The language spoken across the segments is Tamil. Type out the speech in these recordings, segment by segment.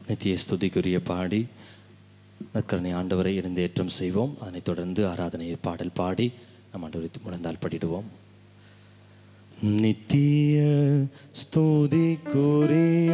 நித்திய ஸ்துதிக்குரிய பாடி நற்கருணை ஆண்டவரை எழுந்தேற்றம் செய்வோம். அதனைத் தொடர்ந்து ஆராதனையை பாடல் பாடி நம் ஆண்டவரை முழந்தால் படிடுவோம். நித்திய ஸ்துதிக்குரிய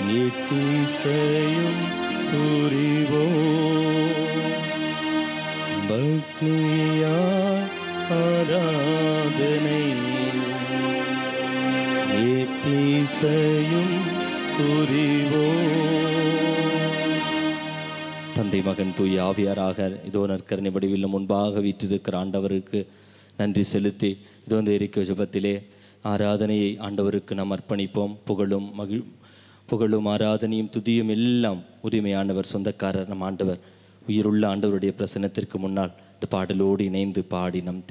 நித்திசையும் புரிவோம் பக்தியாய் ஆராதனை நித்திசையும் புரிவோம். தந்தை மகன் தூய ஆவியாராக இதோ நற்கருணை வடிவில் முன்பாக வீற்றிருக்கிற ஆண்டவருக்கு நன்றி செலுத்தி இதோ இந்த எரிக்கை ஜெபத்திலே ஆராதனையை ஆண்டவருக்கு நாம் அர்ப்பணிப்போம். புகழும் ஆராதனையும் துதியும் எல்லாம் உரிமையானவர், சொந்தக்காரர் நம் ஆண்டவர். உயிருள்ள ஆண்டவருடைய பிரசன்னத்திற்கு முன்னால் இந்த பாடலோடு இணைந்து பாடி நம்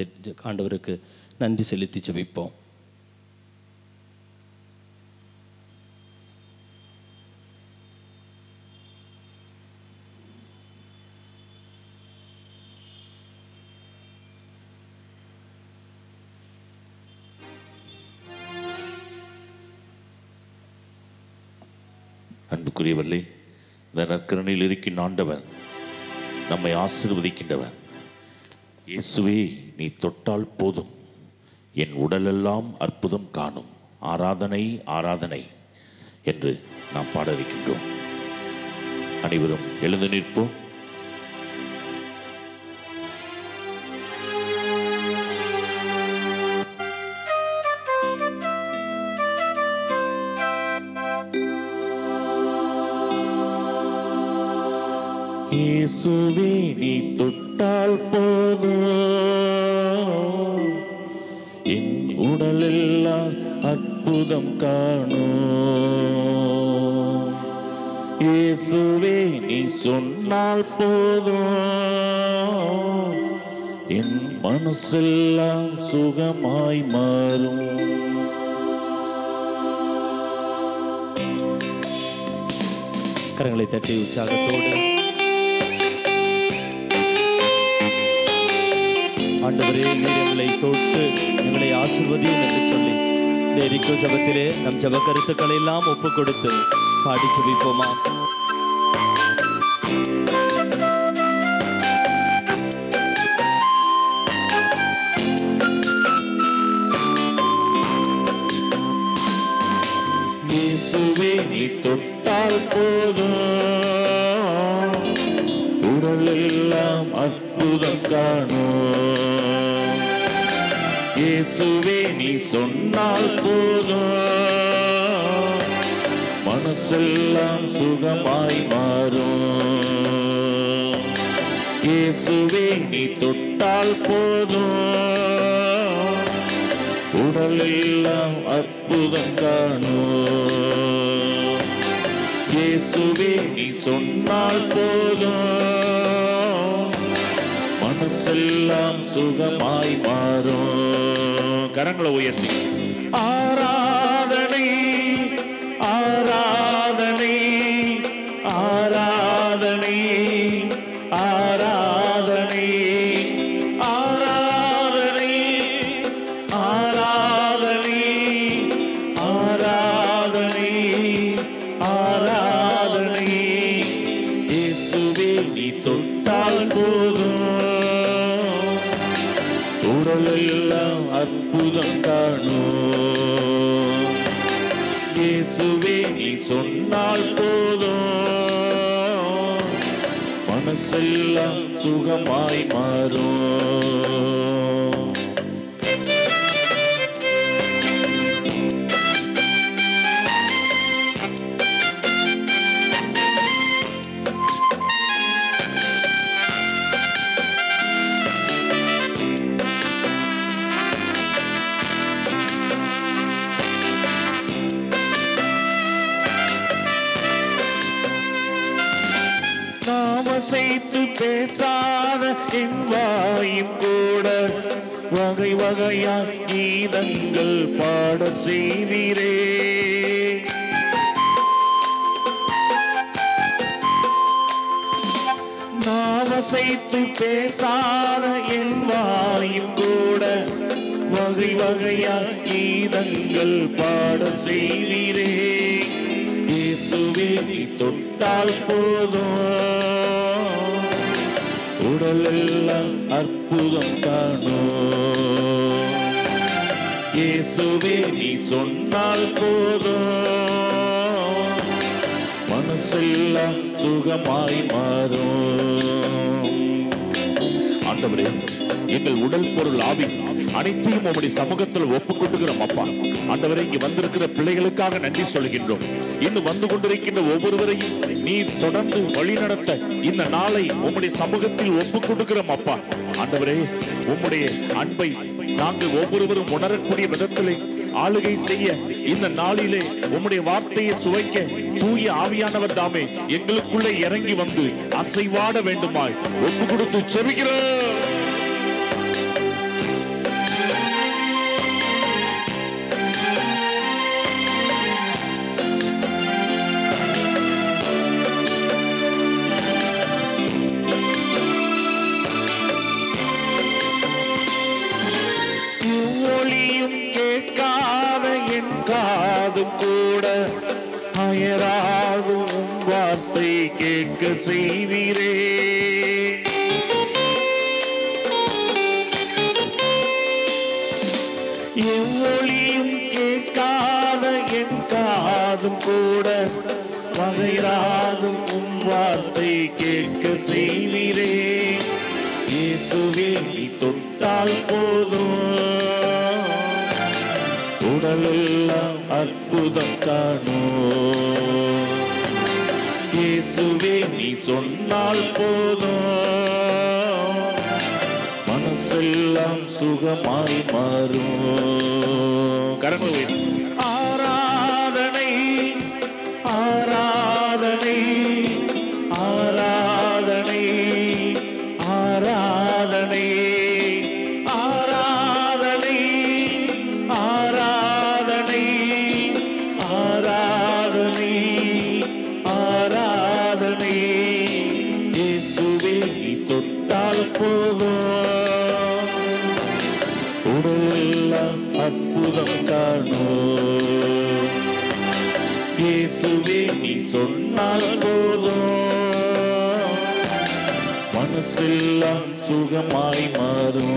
ஆண்டவருக்கு நன்றி செலுத்தி ஜெபிப்போம். அன்புக்குரியவர்களே, இந்த நற்கருணையில் இருக்கின்ற ஆண்டவன் நம்மை ஆசீர்வதிக்கின்றவன். இயேசுவே, நீ தொட்டால் போதும், என் உடலெல்லாம் அற்புதம் காணும். ஆராதனை ஆராதனை என்று நாம் பாட இருக்கின்றோம். அனைவரும் எழுந்து நிற்போம். இயேசுவே, நீ தொட்டால் போதும், என் உடலெல்லாம் அற்புதம் காணும். இயேசுவே, நீ சொன்னால் போதும், என் மனசெல்லாம் சுகமாய் மாறும். கரங்களை தட்டி உற்சாகத்தோடு ஆண்டவரே, நீர் எங்களை தொட்டு எங்களை ஆசீர்வதியும் என்று சொல்லி இந்த எரிக்கை ஜெபத்திலே நம் ஜெப கருத்துக்களை எல்லாம் ஒப்பு கொடுத்து பாடி ஜெபிப்போமா? இயேசுவே, நீ தொட்டால் போதும், உடலெல்லாம் அற்புதம் காணும். இயேசுவே, நீ சொன்னால் போதும், மனசெல்லாம் சுகமாய் மாறும். இயேசுவே, நீ தொட்டால் போதும், உடலெல்லாம் அற்புதம் காணும். இயேசுவே, நீ சொன்னால் போதும், மனசெல்லாம் சுகமாய் மாறும். கரங்களை உயர்த்தி ஆராதனை ஆராதனை ஆராதனை ஆராதனை ஆராதனை ஆராதனை ஆராதனை ஆராதனை. இயேசுவே, நீ தொட்டால் போதும், உடலெல்லாம் அற்புதம் காணும். மனசெல்லாம் சுகமாய் மாறும். அசைத்து பேசாத என் வாயும் கூட வகை வகையாய் கீதங்கள் பாட செய்வீரே. நாம் அசைத்து பேசாத என் வாயும் கூட வகை வகையாய் கீதங்கள் பாட செய்வீரே. இயேசுவே நீ தொட்டால் போதும் உடலெல்லாம் அற்புதம் காணும். இயேசுவே நீ சொன்னால் போதும் மனசெல்லாம் சுகமாய் மாறும். ஆண்டவரே, எங்கள் உடல் பொருள் ஆவி அனைத்தையும் உம்முடைய சமூகத்தில் ஒப்புக் கொண்டுகிறோம் அப்பா. ஆண்டவரே, இங்கு வந்திருக்கிற பிள்ளைகளுக்காக நன்றி சொல்கின்றோம். இன்னும் வந்து கொண்டிருக்கின்ற ஒவ்வொருவரையும் நீர் தொடர்ந்து வழி நடத்த இந்த நாளை உம்முடைய சமூகத்தில் ஒப்புக் கொடுக்கிறோம் அப்பா. ஆண்டவரே, உம்முடைய அன்பை நாங்கள் ஒவ்வொருவரும் உணரக்கூடிய விதத்திலே ஆளுகை செய்ய இந்த நாளிலே உம்முடைய வார்த்தையை சுவைக்க தூய ஆவியானவர் தாமே எங்களுக்குள்ளே இறங்கி வந்து அசைவாட வேண்டுமாய் ஒப்பு கொடுத்து செபிக்கிறோம். காது கூட அயராகும் வார்த்தை கேட்க செய்வீரே. எவ்வொழியும் கேட்காத என் காதும் கூட அயராகும் வார்த்தை கேட்க செய்வீரே. இயேசுவே நீ தொட்டால் போதும் உடலெல்லாம் அற்புதம் காணும். இயேசுவே நீ சொன்னால் போதும் மனசெல்லாம் சுகமாய் மாறும். கரங்களை ஆராதனை ஆராதனை ஆராதனை ஆராதனை உடலெல்லாம் அற்புதம் காணும். இயேசுவே நீ சொன்னால் போதும் மனசெல்லாம் சுகமாய் மாறும்.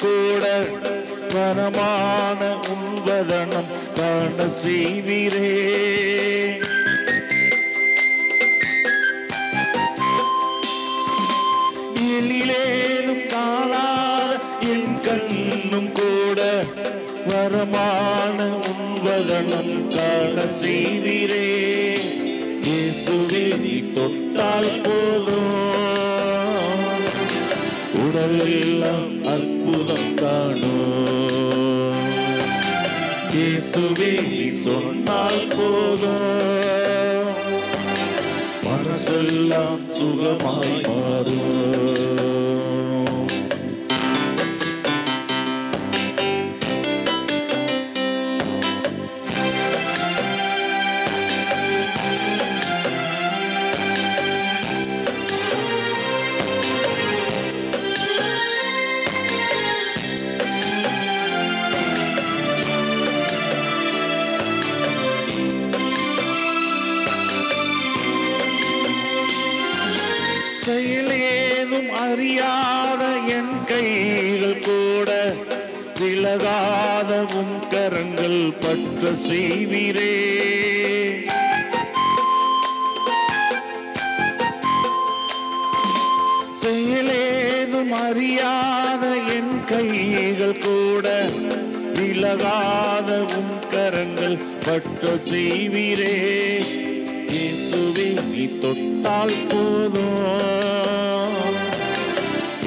கூட வரமான உன்பதனம் காண செய்வீரே. எழிலேனும் காணாத என் கண்ணும் கூட வரமான உன்பதனம் காண செய்வீரே. இயேசுவே நீ தொட்டால் போதும் உடலெல்லாம் அற்புதம் காணும். இயேசுவே நீ சொன்னால் போதும் மனசெல்லாம் சுகமாய் மாறும். செயலேதும் அறியாத என் கைகள் கூட விலகாத உம் கரங்கள் பற்ற செய்வீரே. செயலேதும் அறியாத என் கைகள் கூட விலகாத உம் கரங்கள் பற்ற செய்வீரே. இயேசுவே நீ தொட்டால் போதும்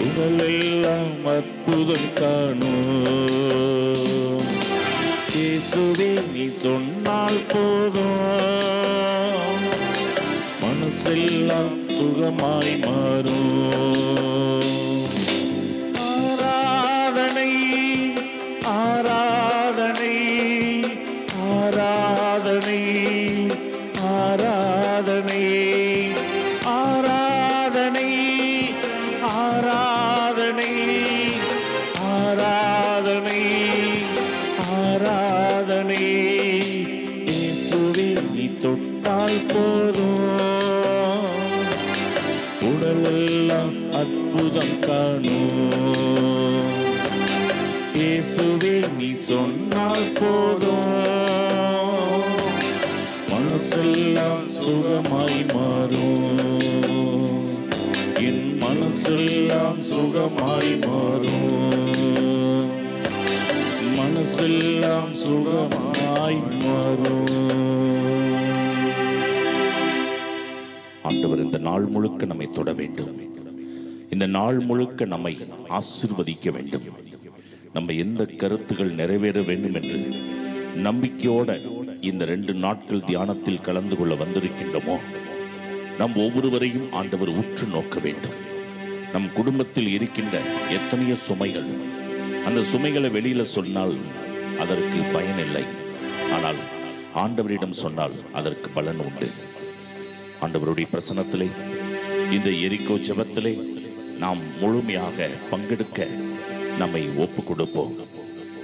உடலெல்லாம் அற்புதம் காணும். இயேசுவே நீ சொன்னால் போதும் மனசெல்லாம் சுகமாய் மாறும். ஆராதனை ஆராதனை ஆராதனை ஆராதனை ஆராதனை ஆராதனை ஆராதனை ஆராதனை. இயேசுவே நீ தொட்டால் போதும் உடலெல்லாம் அற்புதம் காணும். இயேசுவே நீ சொன்னால் போதும் மனசெல்லாம் சுகமாய் மாறும். என் மனசெல்லாம் சுகமாய் மாறும். மனசெல்லாம் சுகமாய் மாறும். ஆண்டவர் இந்த நாள் முழுக்க நம்மை தொட வேண்டும். இந்த நாள் முழுக்க நம்மை ஆசீர்வதிக்க வேண்டும். நம்ம எந்த கருத்துகள் நிறைவேற வேண்டும் என்று நம்பிக்கையோட இந்த 2 நாட்கள் தியானத்தில் கலந்து கொள்ள வந்திருக்கின்றோமோ, நம் ஒவ்வொருவரையும் ஆண்டவர் உற்று நோக்க வேண்டும். நம் குடும்பத்தில் இருக்கின்ற எத்தனையோ சுமைகள், அந்த சுமைகளை வெளியில சொன்னால் அதற்கு பயனில்லை. ஆனால் ஆண்டவரிடம் சொன்னால் அதற்கு பலன் உண்டு. ஆண்டவருடைய பிரசன்னத்திலே இந்த எரிகோ ஜெபத்திலே நாம் முழுமையாக பங்கெடுக்க நம்மை ஒப்பு கொடுப்போம்.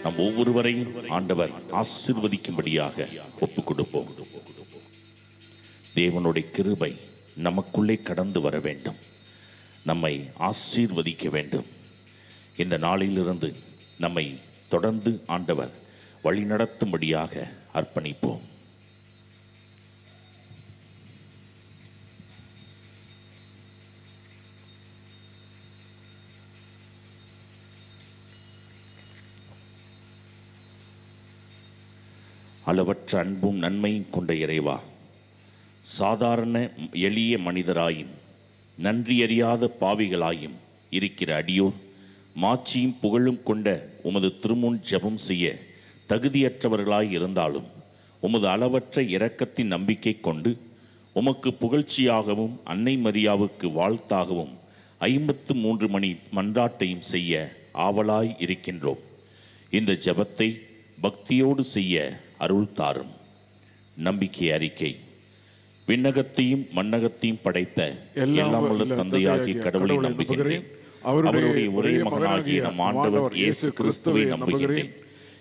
நம் ஒவ்வொருவரையும் ஆண்டவர் ஆசீர்வதிக்கும்படியாக ஒப்பு கொடுப்போம். தேவனுடைய கிருபை நமக்குள்ளே கடந்து வர வேண்டும். நம்மை ஆசீர்வதிக்க வேண்டும். இந்த நாளிலிருந்து நம்மை தொடர்ந்து ஆண்டவர் வழிநடத்தும்படியாக அர்ப்பணிப்போம். அளவற்ற அன்பும் நன்மையும் கொண்ட இறைவா, சாதாரண எளிய மனிதராயும் நன்றியறியாத பாவிகளாயும் இருக்கிற அடியோர் மாட்சியும் புகழும் கொண்ட உமது திருமுன் ஜெபம் செய்ய தகுதியற்றவர்களாய் இருந்தாலும் உமது அளவற்ற இரக்கத்தின் நம்பிக்கை கொண்டு உமக்கு புகழ்ச்சியாகவும் அன்னை மரியாவுக்கு வாழ்த்தாகவும் 53 மணி மன்றாட்டையும் செய்ய ஆவலாய் இருக்கின்றோம். இந்த ஜெபத்தை பக்தியோடு செய்ய அருள் தாரும். நம்பிக்கை அறிக்கை. விண்ணகத்தையும் மண்ணகத்தையும் படைத்த எல்லாம் உள்ள தந்தையாகிய கடவுளை நம்புகிறேன். அவருடைய ஒரே மகனாகிய நம் ஆண்டவர் இயேசு கிறிஸ்துவை நம்புகிறேன்.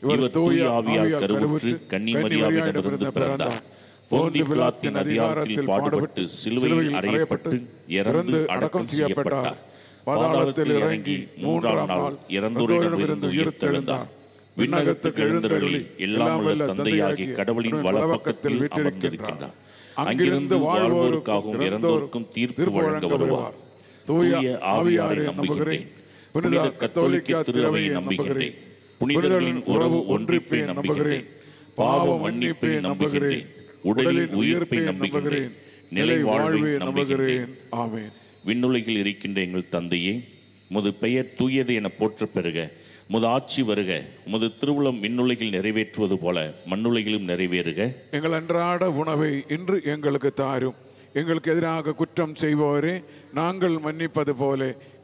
இவர் தூய ஆவியால் கருவுற்று கன்னி மரியாவிடமிருந்து பிறந்தார். போந்திய பிலாத்தின் அதிகாரத்தில் பாடுபட்டு சிலுவையில் அறையப்பட்டு இறந்து அடக்கம் செய்யப்பட்டார். பாதாளத்தில் இறங்கி 3ஆம் நாள் இறந்தோரிடமிருந்து உயிர்த்தெழுந்தார். விண்ணகத்துக்கு எழுந்தருளி எல்லாம் வல்ல தந்தையாகிய கடவுளின் வலப்பக்கத்தில் அமர்ந்திருக்கின்றார். அங்கிருந்து வாழ்வோருக்காகவும் இறந்தோருக்கும் தீர்ப்பு வழங்க வருவார். தூய ஆவியாரை நம்புகிறேன். புனித கத்தோலிக்க திருவையை நம்புகிறேன். புனிதர்களின் உறவு ஒன்றிப்பை நம்புகிறேன். பாவ மன்னிப்பை நம்புகிறேன். உடலின் உயிர்ப்பை நம்புகிறேன். நிலை வாழ்வை நம்புகிறேன். ஆமென். விண்ணுலகில் இருக்கின்ற எங்கள் தந்தையே, உமது பெயர் தூயது என போற்ற பெறுக. உமது ஆட்சி வருக. உமது திருவுளம் விண்ணுலகில் நிறைவேற்றுவது போல மண்ணுலகிலும் நிறைவேறுக. எங்கள் அன்றாட உணவை இன்று எங்களுக்கு தாரும். எங்களுக்கு எதிராக குற்றம் செய்வோரே நாங்கள் மன்னிப்பது போல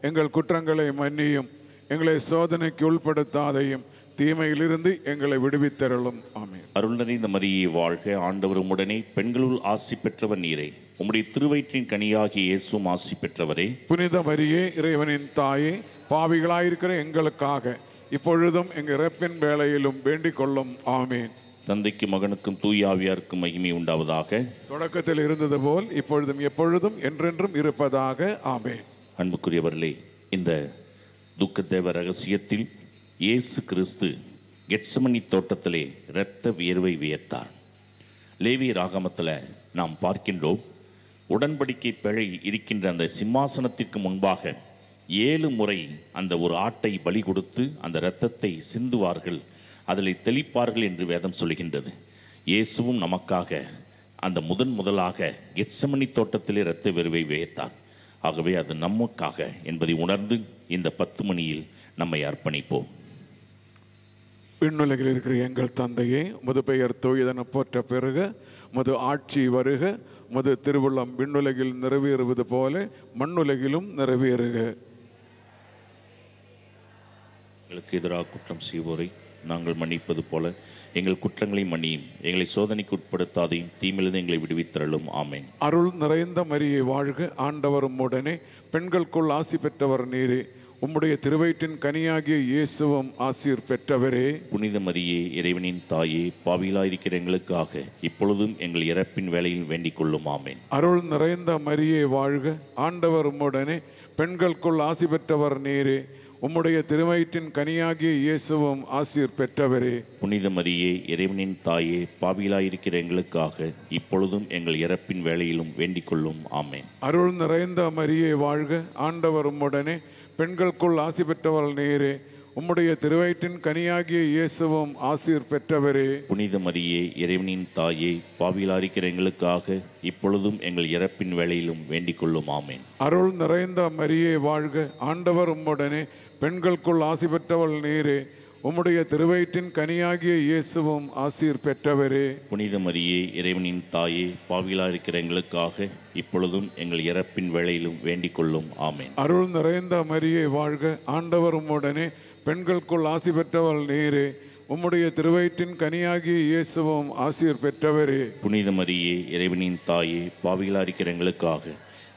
எங்கள் குற்றங்களை மன்னியும். எங்களை சோதனைக்கு உட்படுத்தாதையும் தீமையிலிருந்து எங்களை விடுவித்தருளும். ஆமென். அருள் நிறைந்த மரியே வாழ்க. ஆண்டவர் உம்முடனே பெண்களுள் ஆசி பெற்றவர் நீரே. உம்முடைய திருவயிற்றின் கனியாகிய இயேசுவும் ஆசி பெற்றவரே. புனித மரியே இறைவனின் தாயே, பாவிகளாயிருக்கிற எங்களுக்காக இப்பொழுதும் எங்கள் இறப்பின் வேளையிலும் வேண்டிக் கொள்ளும். ஆமேன். தந்தைக்கு மகனுக்கும் தூய ஆவியாருக்கும் மகிமை உண்டாவதாக. தொடக்கத்தில் இருந்தது போல் இப்பொழுதும் எப்பொழுதும் என்றென்றும் இருப்பதாக. ஆமேன். அன்புக்குரியவர்களே, இந்த துக்கதேவ ரகசியத்தில் இயேசு கிறிஸ்து கெத்சமனி தோட்டத்திலே இரத்த வியர்வை வியர்த்தார். லேவி ராகமத்தில் நாம் பார்க்கின்றோம், உடன்படிக்கை பிழை இருக்கின்ற அந்த சிம்மாசனத்திற்கு முன்பாக 7 முறை அந்த ஒரு ஆட்டை பலி கொடுத்து அந்த இரத்தத்தை சிந்துவார்கள், அதில் தெளிப்பார்கள் என்று வேதம் சொல்கின்றது. இயேசுவும் நமக்காக அந்த முதலாக கெத்சமனி தோட்டத்திலே இரத்த வியர்வை வியர்த்தார். ஆகவே அது நமக்காக என்பதை உணர்ந்து இந்த 10 மணியில் நம்மை அர்ப்பணிப்போம். விண்ணுலகில் இருக்கிற எங்கள் தந்தையே, உமது பெயர் தூயதென போற்ற பெருக, உமது ஆட்சி வருக, உமது திருவுள்ளம் விண்ணுலகில் நிறைவேறுவது போல மண்ணுலகிலும் நிறைவேறுக. எங்களுக்கு எதிராக குற்றம் செய்வோரை நாங்கள் மன்னிப்பது போல எங்கள் குற்றங்களை மன்னியும், எங்களை சோதனைக்கு உட்படுத்தாதையும், தீமையிலிருந்து எங்களை விடுவித்தருளும். ஆமென். அருள் நிறைந்த மரியே வாழ்க, ஆண்டவர் உம்முடனே, பெண்களுக்குள் ஆசி பெற்றவர் நீரே, உம்முடைய திருவயிற்றின் கனியாகிய இயேசுவும் ஆசீர் பெற்றவரே. புனித மரியே, இறைவனின் தாயே, பாவிகளாயிருக்கிற எங்களுக்காக இப்பொழுதும் எங்கள் இறப்பின் வேளையில் வேண்டிக் கொள்ளும். ஆமென். அருள் நிறைந்த மரியே வாழ்க, ஆண்டவர் உம்முடனே, பெண்களுக்குள் ஆசி பெற்றவர் நீரே, உம்முடைய திருவயிற்றின் கனியாகிய இயேசுவும் ஆசீர் பெற்றவரே. புனித மரியே, இறைவனின் தாயே, பாவிகளாயிருக்கிற எங்களுக்காக இப்பொழுதும் எங்கள் இறப்பின் வேளையிலும் வேண்டிக் கொள்ளும். ஆமென். அருள் நிறைந்த மரியே வாழ்க, ஆண்டவர் உம்முடனே, பெண்களுக்குள் ஆசி பெற்றவர் நீரே, உம்முடைய திருவயிற்றின் கனியாகிய இயேசுவும் ஆசீர் பெற்றவரே. புனித மரியே, இறைவனின் தாயே, பாவிகளாயிருக்கிற எங்களுக்காக இப்பொழுதும் எங்கள் இறப்பின் வேளையிலும் வேண்டிக் கொள்ளும். ஆமென். அருள் நிறைந்த மரியே வாழ்க, ஆண்டவர் உம்முடனே, பெண்களுக்குள் ஆசி பெற்றவர் நீரே, உம்முடைய திருவயிற்றின் கனியாகிய இயேசுவும் ஆசீர் பெற்றவரே. புனித மரியே, இறைவனின் தாயே, பாவிகளாயிருக்கிற எங்களுக்காக இப்பொழுதும் எங்கள் இறப்பின் வேளையிலும் வேண்டிக் கொள்ளும். ஆமென். அருள் நிறைந்த மரியே வாழ்க, ஆண்டவர் உம்முடனே, பெண்களுக்குள் ஆசி பெற்றவர் நீரே, உம்முடைய திருவயிற்றின் கனியாகிய இயேசுவும் ஆசீர் பெற்றவரே. புனித மரியே, இறைவனின் தாயே, பாவிகளாயிருக்கிற எங்களுக்காக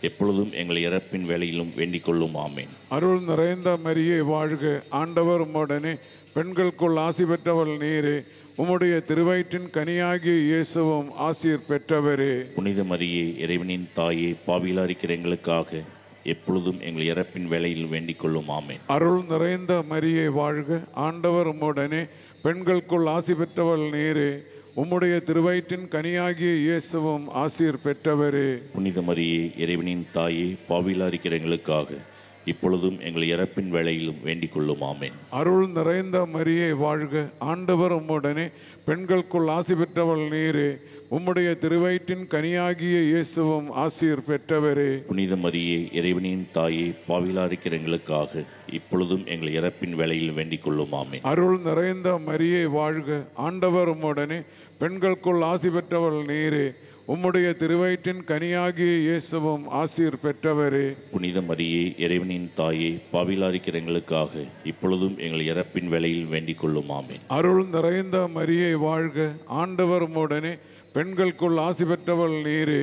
எப்பொழுதும் எங்கள் இறப்பின் வேளையிலும் வேண்டிக் கொள்ளும். ஆமென். அருள் நிறைந்த மரியே வாழ்க, ஆண்டவர் உம்முடனே, பெண்களுக்குள் ஆசி பெற்றவர் நீரே, உம்முடைய திருவயிற்றின் கனியாகிய இயேசுவும் ஆசீர் பெற்றவரே. புனித மரியே, இறைவனின் தாயே, பாவிகளாயிருக்கிற எங்களுக்காக எப்பொழுதும் எங்கள் இறப்பின் வேளையில் வேண்டிக் கொள்ளும். ஆமென். அருள் நிறைந்த மரியே வாழ்க, ஆண்டவர் உம்முடனே, பெண்களுக்குள் ஆசி பெற்றவர் நீரே, உம்முடைய திருவயிற்றின் கனியாகிய இயேசுவும் ஆசீர் பெற்றவரே. புனித மரியே, இறைவனின் தாயே, பாவிகளாயிருக்கிற எங்களுக்காக இப்பொழுதும் எங்கள் இறப்பின் வேளையிலும் வேண்டிக் கொள்ளும். ஆமென். அருள் நிறைந்த மரியே வாழ்க, ஆண்டவர் உம்முடனே, பெண்களுக்குள் ஆசி பெற்றவர் நீரே, உம்முடைய திருவயிற்றின் கனியாகிய இயேசுவும் ஆசீர் பெற்றவரே. புனித மரியே, இறைவனின் தாயே, பாவிகளாயிருக்கிற எங்களுக்காக இப்பொழுதும் எங்கள் இறப்பின் வேளையில் வேண்டிக் கொள்ளும். ஆமென். அருள் நிறைந்த மரியே வாழ்க, ஆண்டவர் உம்முடனே, பெண்களுக்குள் ஆசி பெற்றவர் நீரே, உம்முடைய திருவயிற்றின் கனியாகிய இயேசுவும் ஆசீர் பெற்றவரே. புனித மரியே, இறைவனின் தாயே, பாவிகளாயிருக்கிற எங்களுக்காக இப்பொழுதும் எங்கள் இறப்பின் வேளையில் வேண்டிக் கொள்ளும். ஆமென். அருள் நிறைந்த மரியே வாழ்க, ஆண்டவர் உம்முடனே, பெண்களுக்குள் ஆசி பெற்றவர் நீரே,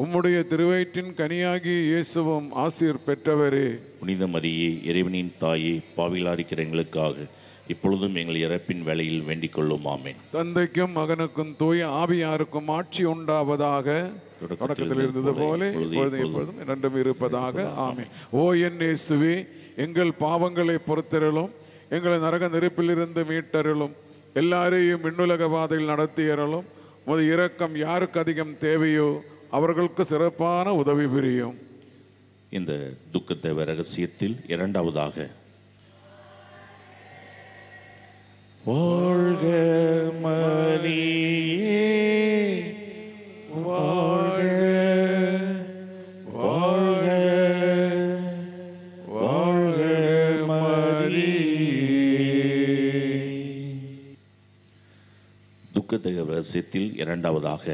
உம்முடைய திருவயிற்றின் கனியாகிய இயேசுவும் ஆசீர் பெற்றவரே. புனித மரியே, இறைவனின் தாயே, பாவிகளாயிருக்கிற எங்களுக்காக இப்பொழுதும் எங்கள் இறப்பின் வேளையில் வேண்டிக் கொள்ளும். ஆமென். தந்தைக்கும் மகனுக்கும் தூய ஆவியாருக்கும் ஆட்சி உண்டாவதாக, தொடக்கத்தில் இருந்தது போல இப்பொழுதும் எப்பொழுதும் இரண்டும் இருப்பதாக. ஆமென். ஓ என் இயேசுவே, எங்கள் பாவங்களை பொறுத்தருளும், எங்களை நரக நெருப்பிலிருந்து மீட்டருளும், எல்லாரையும் விண்ணுலக பாதையில் நடத்தியருளும். உமது இரக்கம் யாருக்கு அதிகம் தேவையோ அவர்களுக்கு சிறப்பான உதவி புரியும். இந்த துக்கதேவ ரகசியத்தில் இரண்டாவதாக, வாழ்க மரியே, வாழ்க, வாழ்க, வாழ்க மரியே. துக்கதேவ ரகசியத்தில் இரண்டாவதாக,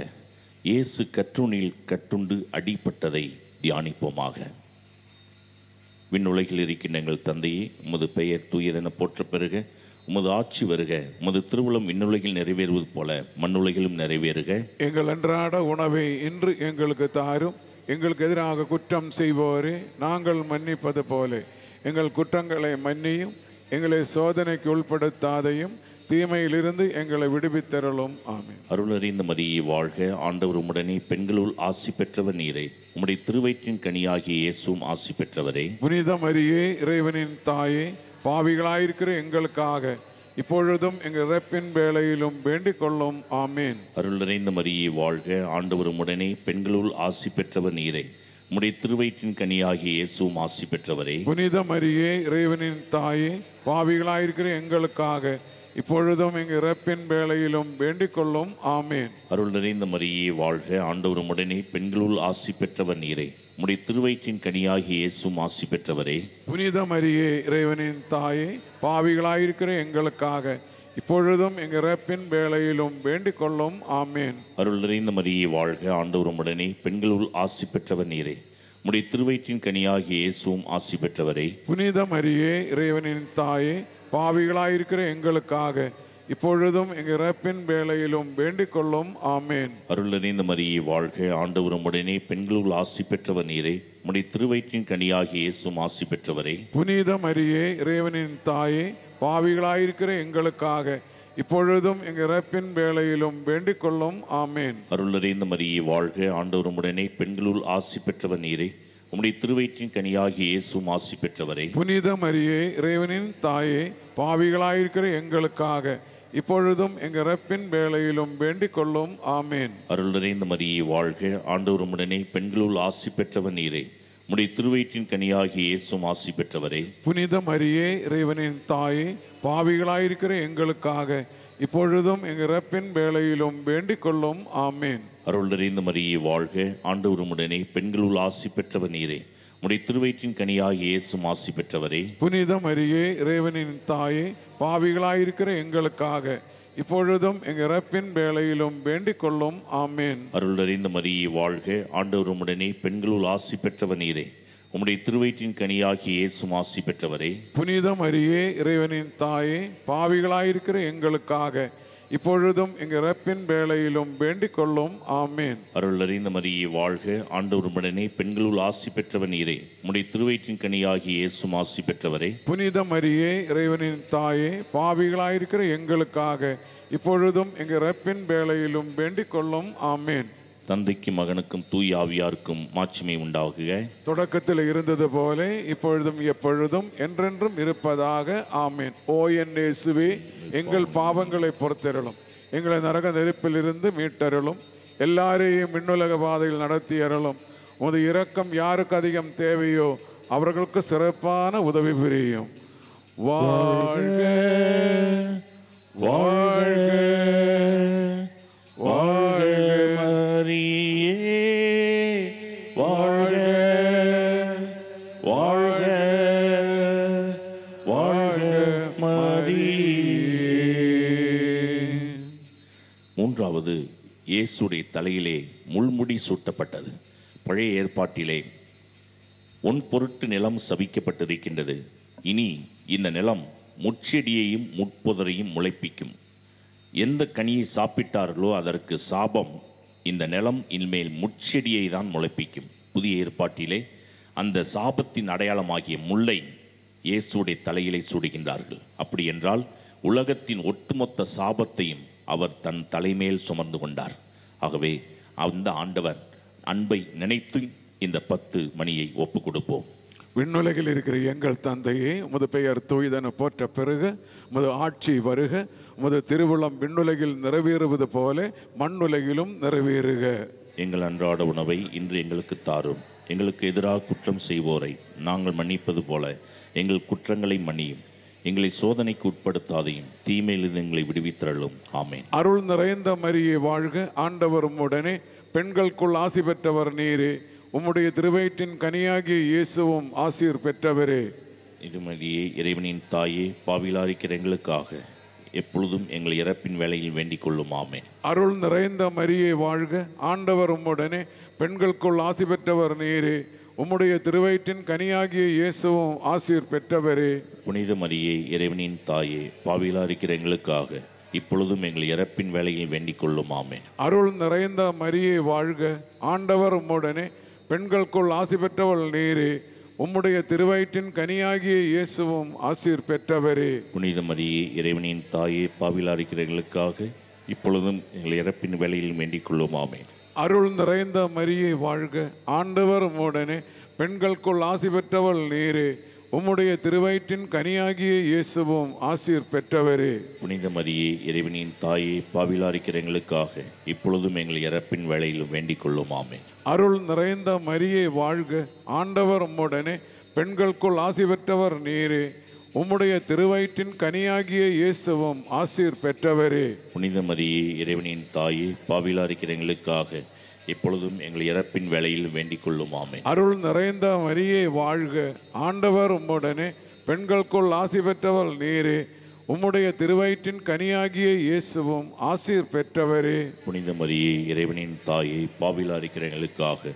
இயேசு கற்றுணில் கட்டுண்டு அடிபட்டதை தியானிப்போமாக. விண்ணுலகில் இருக்கின்ற எங்கள் தந்தையே, உமது பெயர் தூயதென போற்ற பெறுக, உமது ஆட்சி வருக, உமது திருவுளம் விண்ணுலகில் நிறைவேறுவது போல மண்ணுலகிலும் நிறைவேறுக. எங்கள் அன்றாட உணவை இன்று எங்களுக்கு தாரும், எங்களுக்கு எதிராக குற்றம் செய்வோரே நாங்கள் மன்னிப்பது போல எங்கள் குற்றங்களை மன்னியும், எங்களை சோதனைக்கு உட்படுத்தாதையும், தீமையிலிருந்து எங்களை விடுவித்தருளும். ஆமென். அருளறிந்த மரியே வாழ்க, ஆண்டவர் உம்முடனே, பெண்களுள் ஆசி பெற்றவர் நீரே. உம்முடைய திருவயிற்றின் கனியாகிய இயேசுவும் ஆசி பெற்றவரே. புனித மரியே, இறைவனின் தாயே, பாவிகளாயிருக்கிற எங்களுக்காக இப்பொழுதும் எங்கள் இறப்பின் வேளையிலும் வேண்டிக் கொள்ளும். ஆமேன். அருள் நிறைந்த மரியே வாழ்க, ஆண்டவர் உம்முடனே, பெண்களுள் ஆசி பெற்றவர் நீரே. உம்முடைய திருவயிற்றின் கனியாகிய இயேசுவும் ஆசி பெற்றவரே. புனித மரியே, இறைவனின் தாயே, பாவிகளாயிருக்கிற எங்களுக்காக இப்பொழுதும் எங்கள் இறப்பின் வேளையிலும் வேண்டிக் கொள்ளும். ஆமேன். அருள் நிறைந்த மரியே வாழ்க, ஆண்டவர் உம்முடனே, பெண்களுள் ஆசி பெற்றவர் நீரே. உம்முடைய திருவயிற்றின் கனியாகிய இயேசுவும் ஆசி பெற்றவரே. புனித மரியே, இறைவனின் தாயே, பாவிகளாயிருக்கிற எங்களுக்காக இப்பொழுதும் எங்கள் இறப்பின் வேளையிலும் வேண்டிக் கொள்ளும். ஆமேன். அருள் நிறைந்த மரியே வாழ்க, ஆண்டவர் உம்முடனே, பெண்களுள் ஆசி பெற்றவர் நீரே. உம்முடைய திருவயிற்றின் கனியாகிய இயேசுவும் ஆசி பெற்றவரே. புனித மரியே, இறைவனின் தாயே, பாவிகளாயிருக்கிற எங்களுக்காக இப்பொழுதும் எங்கள் இறப்பின் வேளையிலும் வேண்டிக் கொள்ளும். ஆமேன். அருள் நிறைந்த மரியே வாழ்க, ஆண்டவர் உம்முடனே, பெண்களுள் ஆசி பெற்றவர் நீரே. உம்முடைய திருவயிற்றின் கனியாகிய இயேசுவும் ஆசி பெற்றவரே. புனித மரியே, இறைவனின் தாயே, பாவிகளாயிருக்கிற எங்களுக்காக இப்பொழுதும் எங்கள் இறப்பின் வேளையிலும் வேண்டிக் கொள்ளும். ஆமேன். அருள் நிறைந்த மரியே வாழ்க, ஆண்டவர் உம்முடனே, பெண்களுள் ஆசி பெற்றவர் நீரே. உம்முடைய திருவயிற்றின் கனியாகிய இயேசுவும் ஆசி பெற்றவரே. புனித மரியே, இறைவனின் தாயே, பாவிகளாயிருக்கிற எங்களுக்காக இப்பொழுதும் எங்கள் இறப்பின் வேளையிலும் வேண்டிக் கொள்ளும். ஆமேன். அருள் நிறைந்த மரியே வாழ்க, ஆண்டவர் உம்முடனே, பெண்களுள் ஆசி பெற்றவர் நீரே. உம்முடைய திருவயிற்றின் கனியாகிய இயேசுவும் ஆசி பெற்றவரே. புனித மரியே, இறைவனின் தாயே, பாவிகளாயிருக்கிற எங்களுக்காக இப்பொழுதும் எங்கள் இறப்பின் வேளையிலும் வேண்டிக் கொள்ளும். ஆமேன். அருள் நிறைந்த மரியே வாழ்க, ஆண்டவர் உம்முடனே, பெண்களுள் ஆசி பெற்றவர் நீரே. உம்முடைய திருவயிற்றின் கனியாகிய இயேசுவும் ஆசி பெற்றவரே. புனித மரியே, இறைவனின் தாயே, பாவிகளாயிருக்கிற எங்களுக்காக இப்பொழுதும் எங்கள் இறப்பின் வேளையிலும் வேண்டிக் கொள்ளும். ஆமேன். அருள் நிறைந்த மரியே வாழ்க, ஆண்டவர் உம்முடனே, பெண்களுள் ஆசி பெற்றவர் நீரே. உம்முடைய திருவயிற்றின் கனியாகிய இயேசுவும் ஆசி பெற்றவரே. புனித மரியே, இறைவனின் தாயே, பாவிகளாயிருக்கிற எங்களுக்காக இப்பொழுதும் எங்கள் இறப்பின் வேளையிலும் வேண்டிக் கொள்ளும். ஆமேன். அருள் நிறைந்த மரியே வாழ்க, ஆண்டவர் உம்முடனே, பெண்களுள் ஆசி பெற்றவர் நீரே. உம்முடைய திருவயிற்றின் கனியாகிய இயேசுவும் ஆசி பெற்றவரே. புனித மரியே, இறைவனின் தாயே, பாவிகளாயிருக்கிற எங்களுக்காக இப்பொழுதும் எங்கள் இறப்பின் வேளையிலும் வேண்டிக் கொள்ளும். ஆமேன். தந்தைக்கும் மகனுக்கும் தூய ஆவியாருக்கும் மாட்சிமை உண்டாகுக. தொடக்கத்தில் இருந்தது போல இப்பொழுதும் எப்பொழுதும் என்றென்றும் இருப்பதாக. ஆமேன். ஓ என் இயேசுவே, எங்கள் பாவங்களை பொறுத்தருளும், எங்களை நரக நெருப்பில் இருந்து மீட்டருளும், எல்லாரையும் விண்ணுலக பாதையில் நடத்தி அருளும். உமது இரக்கம் யாருக்கு அதிகம் தேவையோ அவர்களுக்கு சிறப்பான உதவி புரியும். வாழ்க வாழ்க வாழ்க மரியே வாழ்க, வாழ்க வாழ்க மரியே. மூன்றாவது, இயேசுடைய தலையிலே முள்முடி சூட்டப்பட்டது. பழைய ஏற்பாட்டிலே உன் பொருட்டு நிலம் சபிக்கப்பட்டிருக்கின்றது, இனி இந்த நிலம் முட்செடியையும் முட்புதரையும் முளைப்பிக்கும். எந்த கனியை சாப்பிட்டார்களோ அதற்கு சாபம். இந்த நிலம் இனிமேல் முட்செடியை தான் முளைப்பிக்கும். புதிய ஏற்பாட்டிலே அந்த சாபத்தின் அடையாளமாகிய முல்லை இயேசுடைய தலையிலே சூடுகின்றார்கள். அப்படி என்றால் உலகத்தின் ஒட்டுமொத்த சாபத்தையும் அவர் தன் தலைமேல் சுமந்து கொண்டார். ஆகவே அந்த ஆண்டவர் அன்பை நினைத்து இந்த 10 மணியை ஒப்பு கொடுப்போம். விண்ணுலகில் இருக்கிற எங்கள் தந்தையே, உமது பெயர் தூய்தென போற்ற பெருக, உமது ஆட்சி வருக, உமது திருவுளம் விண்ணுலகில் நிறைவேறுவது போல மண்ணுலகிலும் நிறைவேறுக. எங்கள் அன்றாட உணவை இன்று எங்களுக்கு தாரும். எங்களுக்கு எதிராக குற்றம் செய்வோரை நாங்கள் மன்னிப்பது போல எங்கள் குற்றங்களை மன்னியும். எங்களை சோதனைக்கு உட்படுத்தாதையும் தீமையிலிருந்து எங்களை விடுவித்தருளும். ஆமேன். அருள் நிறைந்த மரியே வாழ்க, ஆண்டவர் உம்முடனே, பெண்களுக்குள் ஆசி பெற்றவர் நீரே. உம்முடைய திருவயிற்றின் கனியாகிய இயேசுவும் ஆசீர் பெற்றவரே. இதுமதியே, இறைவனின் தாயே, பாவிலாரிக்கிற எங்களுக்காக எப்பொழுதும் எங்கள் இறப்பின் வேளையில் வேண்டிக் கொள்ளும். ஆமேன். அருள் நிறைந்த மரியே வாழ்க, ஆண்டவர் உம்முடனே, பெண்களுக்குள் ஆசி பெற்றவர் நீரே. உம்முடைய திருவயிற்றின் கனியாகிய இயேசுவும் ஆசீர் பெற்றவரே. புனித மரியே, இறைவனின் தாயே, பாவிலாரிக்கிற எங்களுக்காக இப்பொழுதும் எங்கள் இறப்பின் வேளையில் வேண்டிக் கொள்ளும். ஆமேன். அருள் நிறைந்த மரியே வாழ்க, ஆண்டவர் உம்முடனே, பெண்களுக்குள் ஆசி பெற்றவள் நீரே. உம்முடைய திருவயிற்றின் கனியாகிய இயேசுவும் ஆசீர் பெற்றவரே. புனித மரியே, இறைவனின் தாயே, பாவிலா இருக்கிற எங்களுக்காக இப்பொழுதும் எங்கள் இறப்பின் வேளையில் வேண்டிக் கொள்ளும். ஆமென். அருள் நிறைந்த மரியே வாழ்க, ஆண்டவர் உம்முடனே, பெண்களுக்குள் ஆசி பெற்றவள் நீரே, உம்முடைய திருவயிற்றின் கனியாகிய இயேசுவும் ஆசீர் பெற்றவரே. புனித மரியே, இறைவனின் தாயே, பாவிலா இருக்கிற எங்களுக்காக இப்பொழுதும் எங்கள் இறப்பின் வேளையிலும் வேண்டிக் கொள்ளும். ஆமென். அருள் நிறைந்த மரியே வாழ்க, ஆண்டவர் உம்முடனே, பெண்களுக்குள் ஆசி பெற்றவர் நீரே, உம்முடைய திருவயிற்றின் கனியாகிய இயேசுவும் ஆசீர் பெற்றவரே. புனித மரியே, இறைவனின் தாயே, பாவிலா இருக்கிற எங்களுக்காக இப்பொழுதும் எங்கள் இறப்பின் வேளையில் வேண்டிக் கொள்ளும். ஆமென். அருள் நிறைந்த மரியே வாழ்க, ஆண்டவர் உம்முடனே, பெண்களுக்குள் ஆசி பெற்றவள் நீரே, உம்முடைய திருவயிற்றின் கனியாகிய இயேசுவும் ஆசீர் பெற்றவரே. புனித மரியே, இறைவனின் தாயே, பாவிலா இருக்கிற எங்களுக்காக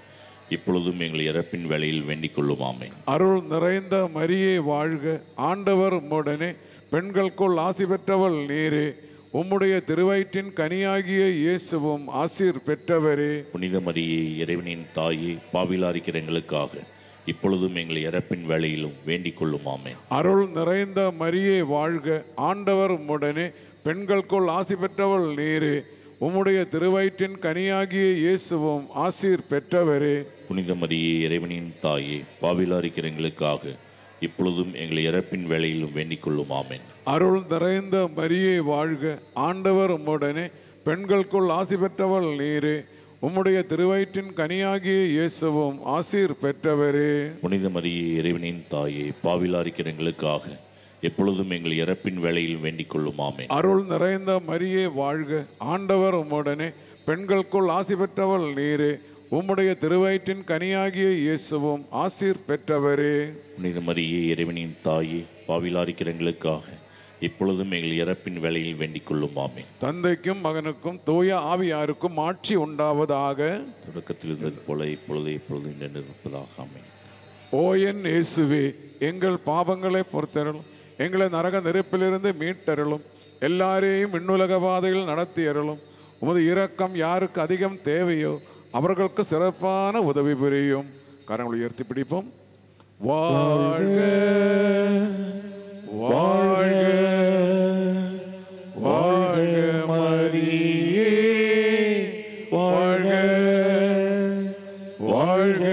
இப்பொழுதும் எங்கள் இறப்பின் வேளையில் வேண்டிக் கொள்ளும். ஆமென். அருள் நிறைந்த மரியே வாழ்க, ஆண்டவர் உம்முடனே, பெண்களுக்குள் ஆசி பெற்றவள் நீரே, உம்முடைய திருவயிற்றின் கனியாகிய இயேசுவும் ஆசீர் பெற்றவரே. புனித மரியே, இறைவனின் தாயே, பாவிலா இருக்கிற எங்களுக்காக இப்பொழுதும் எங்கள் இறப்பின் வேளையிலும் வேண்டிக் கொள்ளும். ஆமென். அருள் நிறைந்த மரியே வாழ்க, ஆண்டவர் உம்முடனே, பெண்களுக்குள் ஆசி பெற்றவள் நீரே, உம்முடைய திருவயிற்றின் கனியாகிய இயேசுவும் ஆசீர் பெற்றவரே. புனித மரியே, இறைவனின் தாயே, பாவிலா இருக்கிற எங்களுக்காக இப்பொழுதும் எங்கள் இறப்பின் வேளையிலும் வேண்டிக் கொள்ளும். ஆமென். அருள் நிறைந்த மரியே வாழ்க, ஆண்டவர் உம்முடனே, பெண்களுக்குள் ஆசி பெற்றவள் நீரே, உம்முடைய திருவயிற்றின் கனியாகிய இயேசுவும் ஆசீர் பெற்றவரே. புனித மரியே, இறைவனின் தாயே, பாவிலா இருக்கிற எங்களுக்காக எப்பொழுதும் எங்கள் இறப்பின் வேளையில் வேண்டிக் கொள்ளும். ஆமென். அருள் நிறைந்த மரியே வாழ்க, ஆண்டவர் உம்முடனே, பெண்களுக்குள் ஆசி பெற்றவள் நீரே, உம்முடைய திருவயிற்றின் கனியாகிய இயேசுவும் ஆசீர் பெற்றவரே. புனித மரியே, இறைவனின் தாயே, பாவிலா இருக்கிற எங்களுக்காக இப்பொழுதும் எங்கள் இறப்பின் வேளையில் வேண்டிக் கொள்ளும். ஆமென். தந்தைக்கும் மகனுக்கும் தூய ஆவியாருக்கும் ஆட்சி உண்டாவதாக. தொடக்கத்தில் இருந்தது போல இப்பொழுது இருப்பதாக. ஆமென். ஓ என் இயேசுவே, எங்கள் பாவங்களை பொறுத்தருளும், எங்களை நரக நெருப்பிலிருந்து மீட்டருளும், எல்லாரையும் விண்ணுலக பாதையில் நடத்தி அருளும். உமது இரக்கம் யாருக்கு அதிகம் தேவையோ அவர்களுக்கு சிறப்பான உதவி புரியும். கரங்களை உயர்த்தி பிடிப்போம். வாழ்க வாழ்க வாழ்க மரியே வாழ்க வாழ்க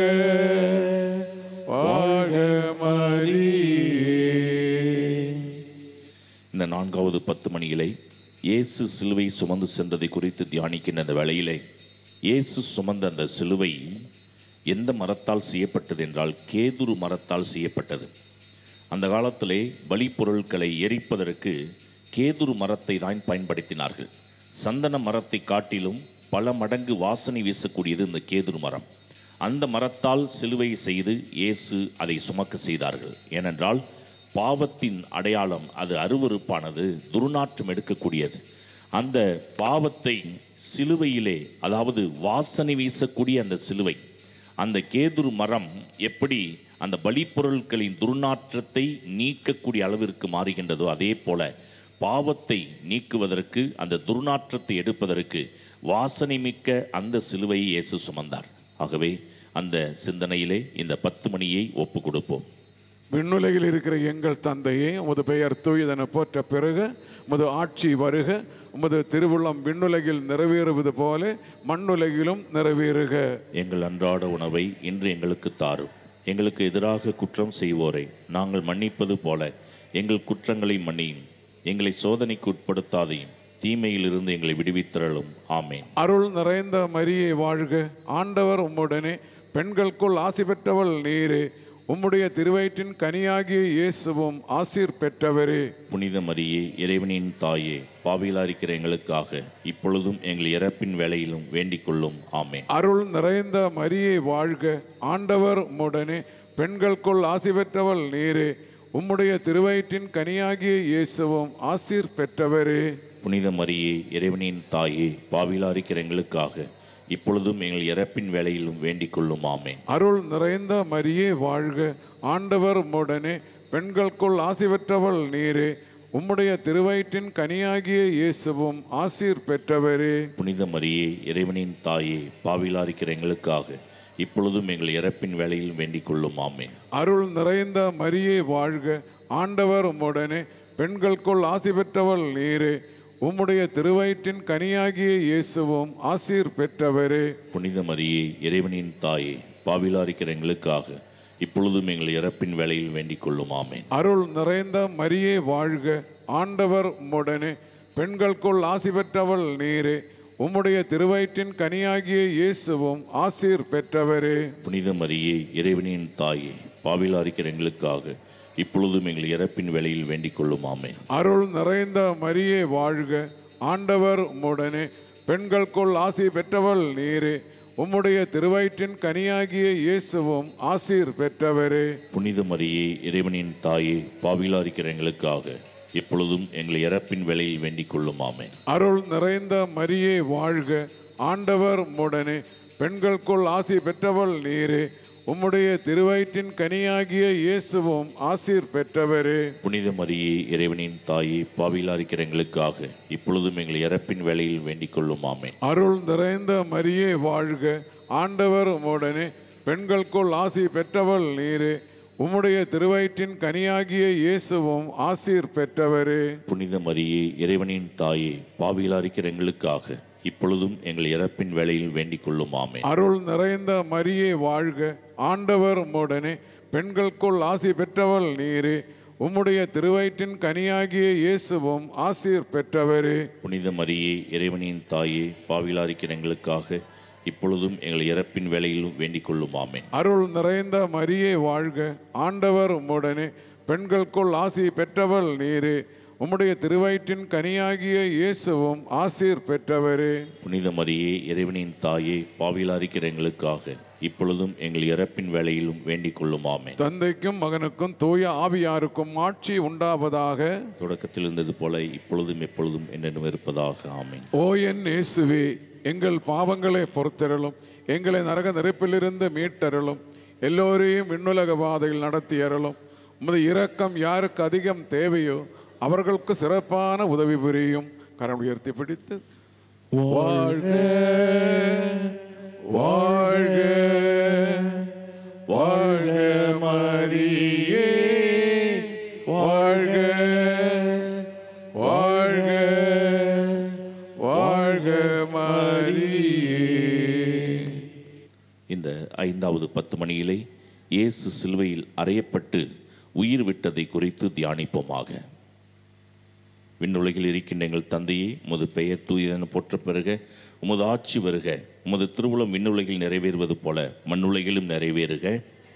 வாழ்க மரியே. இந்த 4வது 10 மணியிலே இயேசு சிலுவை சுமந்து சென்றதை குறித்து தியானிக்கின்ற அந்த வேளையிலே, இயேசு சுமந்த அந்த சிலுவை எந்த மரத்தால் செய்யப்பட்டது என்றால் கேதுரு மரத்தால் செய்யப்பட்டது. அந்த காலத்திலே பலிப்பொருட்களை எரிப்பதற்கு கேதுரு மரத்தை தான் பயன்படுத்தினார்கள். சந்தன மரத்தை காட்டிலும் பல மடங்கு வாசனை வீசக்கூடியது இந்த கேதுரு மரம். அந்த மரத்தால் சிலுவை செய்து இயேசு அதை சுமக்க செய்தார்கள். ஏனென்றால் பாவத்தின் அடையாளம் அது அருவருப்பானது, துர்நாற்றம் எடுக்கக்கூடியது. அந்த பாவத்தை சிலுவையிலே, அதாவது வாசனை வீசக்கூடிய அந்த சிலுவை, அந்த கேதுரு மரம் எப்படி அந்த பலிப்பொருட்களின் துர்நாற்றத்தை நீக்கக்கூடிய அளவிற்கு மாறுகின்றதோ, அதே போல பாவத்தை நீக்குவதற்கு, அந்த துர்நாற்றத்தை எடுப்பதற்கு வாசனை மிக்க அந்த சிலுவையை இயேசு சுமந்தார். ஆகவே அந்த சிந்தனையிலே இந்த 10 மணியை ஒப்பு கொடுப்போம். விண்ணுலகில் இருக்கிற எங்கள் தந்தையே, உமது பெயர் தூயதென போற்ற பெருக, உமது ஆட்சி வருக, உமது திருவுள்ளம் விண்ணுலகில் நிறைவேறுவது போல மண்ணுலகிலும் நிறைவேறுக. எங்கள் அன்றாட உணவை இன்று எங்களுக்கு தாரும். எங்களுக்கு எதிராக குற்றம் செய்வோரை நாங்கள் மன்னிப்பது போல எங்கள் குற்றங்களை மன்னியும். எங்களை சோதனைக்கு உட்படுத்தாதையும், தீமையிலிருந்து எங்களை விடுவித்தருளும். ஆமென். அருள் நிறைந்த மரியே வாழ்க, ஆண்டவர் உம்முடனே, பெண்களுக்குள் ஆசி பெற்றவள் நீரே, உம்முடைய திருவயிற்றின் கனியாகிய இயேசுவும் ஆசீர் பெற்றவரே. புனித மரியே, இறைவனின் தாயே, பாவிலா இருக்கிற எங்களுக்காக இப்பொழுதும் எங்கள் இறப்பின் வேளையிலும் வேண்டிக் கொள்ளும். ஆமென். அருள் நிறைந்த மரியே வாழ்க, ஆண்டவர் உம்முடனே, பெண்களுக்குள் ஆசி பெற்றவள் நீரே, உம்முடைய திருவயிற்றின் கனியாகிய இயேசுவும் ஆசீர் பெற்றவரே. புனித மரியே, இறைவனின் தாயே, பாவிலா இருக்கிற எங்களுக்காக இப்பொழுதும் எங்கள் இறப்பின் வேளையிலும் வேண்டிக் கொள்ளும். ஆமென். அருள் நிறைந்த மரியே வாழ்க, ஆண்டவர் உம்முடனே, பெண்களுக்குள் ஆசி பெற்றவள் நீரே, உம்முடைய திருவயிற்றின் கனியாகிய இயேசுவும் ஆசீர் பெற்றவரே. புனித மரியே, இறைவனின் தாயே, பாவிலா இருக்கிற எங்களுக்காக இப்பொழுதும் எங்கள் இறப்பின் வேளையில் வேண்டிக் கொள்ளும். ஆமென். அருள் நிறைந்த மரியே வாழ்க, ஆண்டவர் உம்முடனே, பெண்களுக்குள் ஆசி பெற்றவள் நீரே, உம்முடைய திருவயிற்றின் கனியாகிய இயேசுவும் ஆசீர் பெற்றவரே. புனித மரியே, இறைவனின் தாயே, பாவிலா இருக்கிற எங்களுக்காக இப்பொழுதும் எங்கள் இறப்பின் வேளையில் வேண்டிக் கொள்ளும். ஆமென். அருள் நிறைந்த மரியே வாழ்க, ஆண்டவர் உம்முடனே, பெண்களுக்குள் ஆசி பெற்றவள் நீரே, உம்முடைய திருவயிற்றின் கனியாகிய இயேசுவும் ஆசீர் பெற்றவரே. புனித மரியே, இறைவனின் தாயே, பாவிலா இருக்கிற எங்களுக்காக இப்பொழுதும் எங்கள் இறப்பின் வேளையில் வேண்டிக் கொள்ளும். ஆமென். அருள் நிறைந்த மரியே வாழ்க, ஆண்டவர் உம்முடனே, பெண்களுக்குள் ஆசி பெற்றவள் நீரே, உம்முடைய திருவயிற்றின் கனியாகிய இயேசுவும் ஆசீர் பெற்றவரே. புனித மரியே, இறைவனின் தாயே, பாவிலா இருக்கிற எங்களுக்காக இப்பொழுதும் எங்கள் இறப்பின் வேளையில் வேண்டிக் கொள்ளும். ஆமென். அருள் நிறைந்த மரியே வாழ்க, ஆண்டவர் உம்முடனே, பெண்களுக்குள் ஆசி பெற்றவள் நீரே, உம்முடைய திருவயிற்றின் கனியாகிய இயேசுவும் ஆசீர் பெற்றவரே. புனித மரியே, இறைவனின் தாயே, பாவிலா இருக்கிற எங்களுக்காக இப்பொழுதும் எங்கள் இறப்பின் வேளையில் வேண்டிக் கொள்ளும். ஆமென். அருள் நிறைந்த மரியே வாழ்க, ஆண்டவர் உம்முடனே, பெண்களுக்குள் ஆசி பெற்றவள் நீரே, உம்முடைய திருவயிற்றின் கனியாகிய இயேசுவும் ஆசீர் பெற்றவரே. புனித மரியே, இறைவனின் தாயே, பாவிலா இருக்கிற எங்களுக்காக இப்பொழுதும் எங்கள் இறப்பின் வேளையில் வேண்டிக் கொள்ளும். ஆமென். அருள் நிறைந்த மரியே வாழ்க, ஆண்டவர் உம்முடனே, பெண்களுக்குள் ஆசி பெற்றவள் நீரே, உம்முடைய திருவயிற்றின் கனியாகிய இயேசுவும் ஆசீர் பெற்றவரே. புனித மரியே, இறைவனின் தாயே, பாவிலா இருக்கிற எங்களுக்காக இப்பொழுதும் எங்கள் இறப்பின் வேளையிலும் வேண்டிக் கொள்ளும். ஆமென். அருள் நிறைந்த மரியே வாழ்க, ஆண்டவர் உம்முடனே, பெண்களுக்குள் ஆசி பெற்றவள் நீரே, உம்முடைய திருவயிற்றின் கனியாகிய இயேசுவும் ஆசீர் பெற்றவரே. புனித மரியே, இறைவனின் தாயே, பாவிலா இருக்கிற எங்களுக்காக இப்பொழுதும் எங்கள் இறப்பின் வேளையிலும் வேண்டிக் கொள்ளும். ஆமென். தந்தைக்கும் மகனுக்கும் தூய ஆவியாருக்கும் ஆட்சி உண்டாவதாக. தொடக்கத்தில் இருந்தது போல இப்பொழுதும் எப்பொழுதும் என்னென்னும் இருப்பதாக. ஆமென். ஓ என் இயேசுவே, எங்கள் பாவங்களை பொறுத்தருளும், எங்களை நரக நெருப்பிலிருந்து மீட்டருளும், எல்லோரையும் விண்ணுலக பாதையில் நடத்தி அருளும். உமது இரக்கம் யாருக்கு அதிகம் தேவையோ அவர்களுக்கு சிறப்பான உதவி புரியும். கரம் உயர்த்தி பிடித்து வாழ்க வாழ்க வாழ்க மரியே வாழ்க வாழ்க வாழ்க மரியே. இந்த 5வது 10 மணியிலே இயேசு சிலுவையில் அறையப்பட்டு உயிர் விட்டதை குறித்து தியானிப்போமாக. விண்ணுலகில் இருக்கின்ற எங்கள் தந்தையே, உமது பெயர் தூயதென போற்ற பெறுக, உமது ஆட்சி வருக, உமது திருவுளம் விண்ணுலகில் நிறைவேறுவது போல மண்ணுலகிலும் நிறைவேறுக.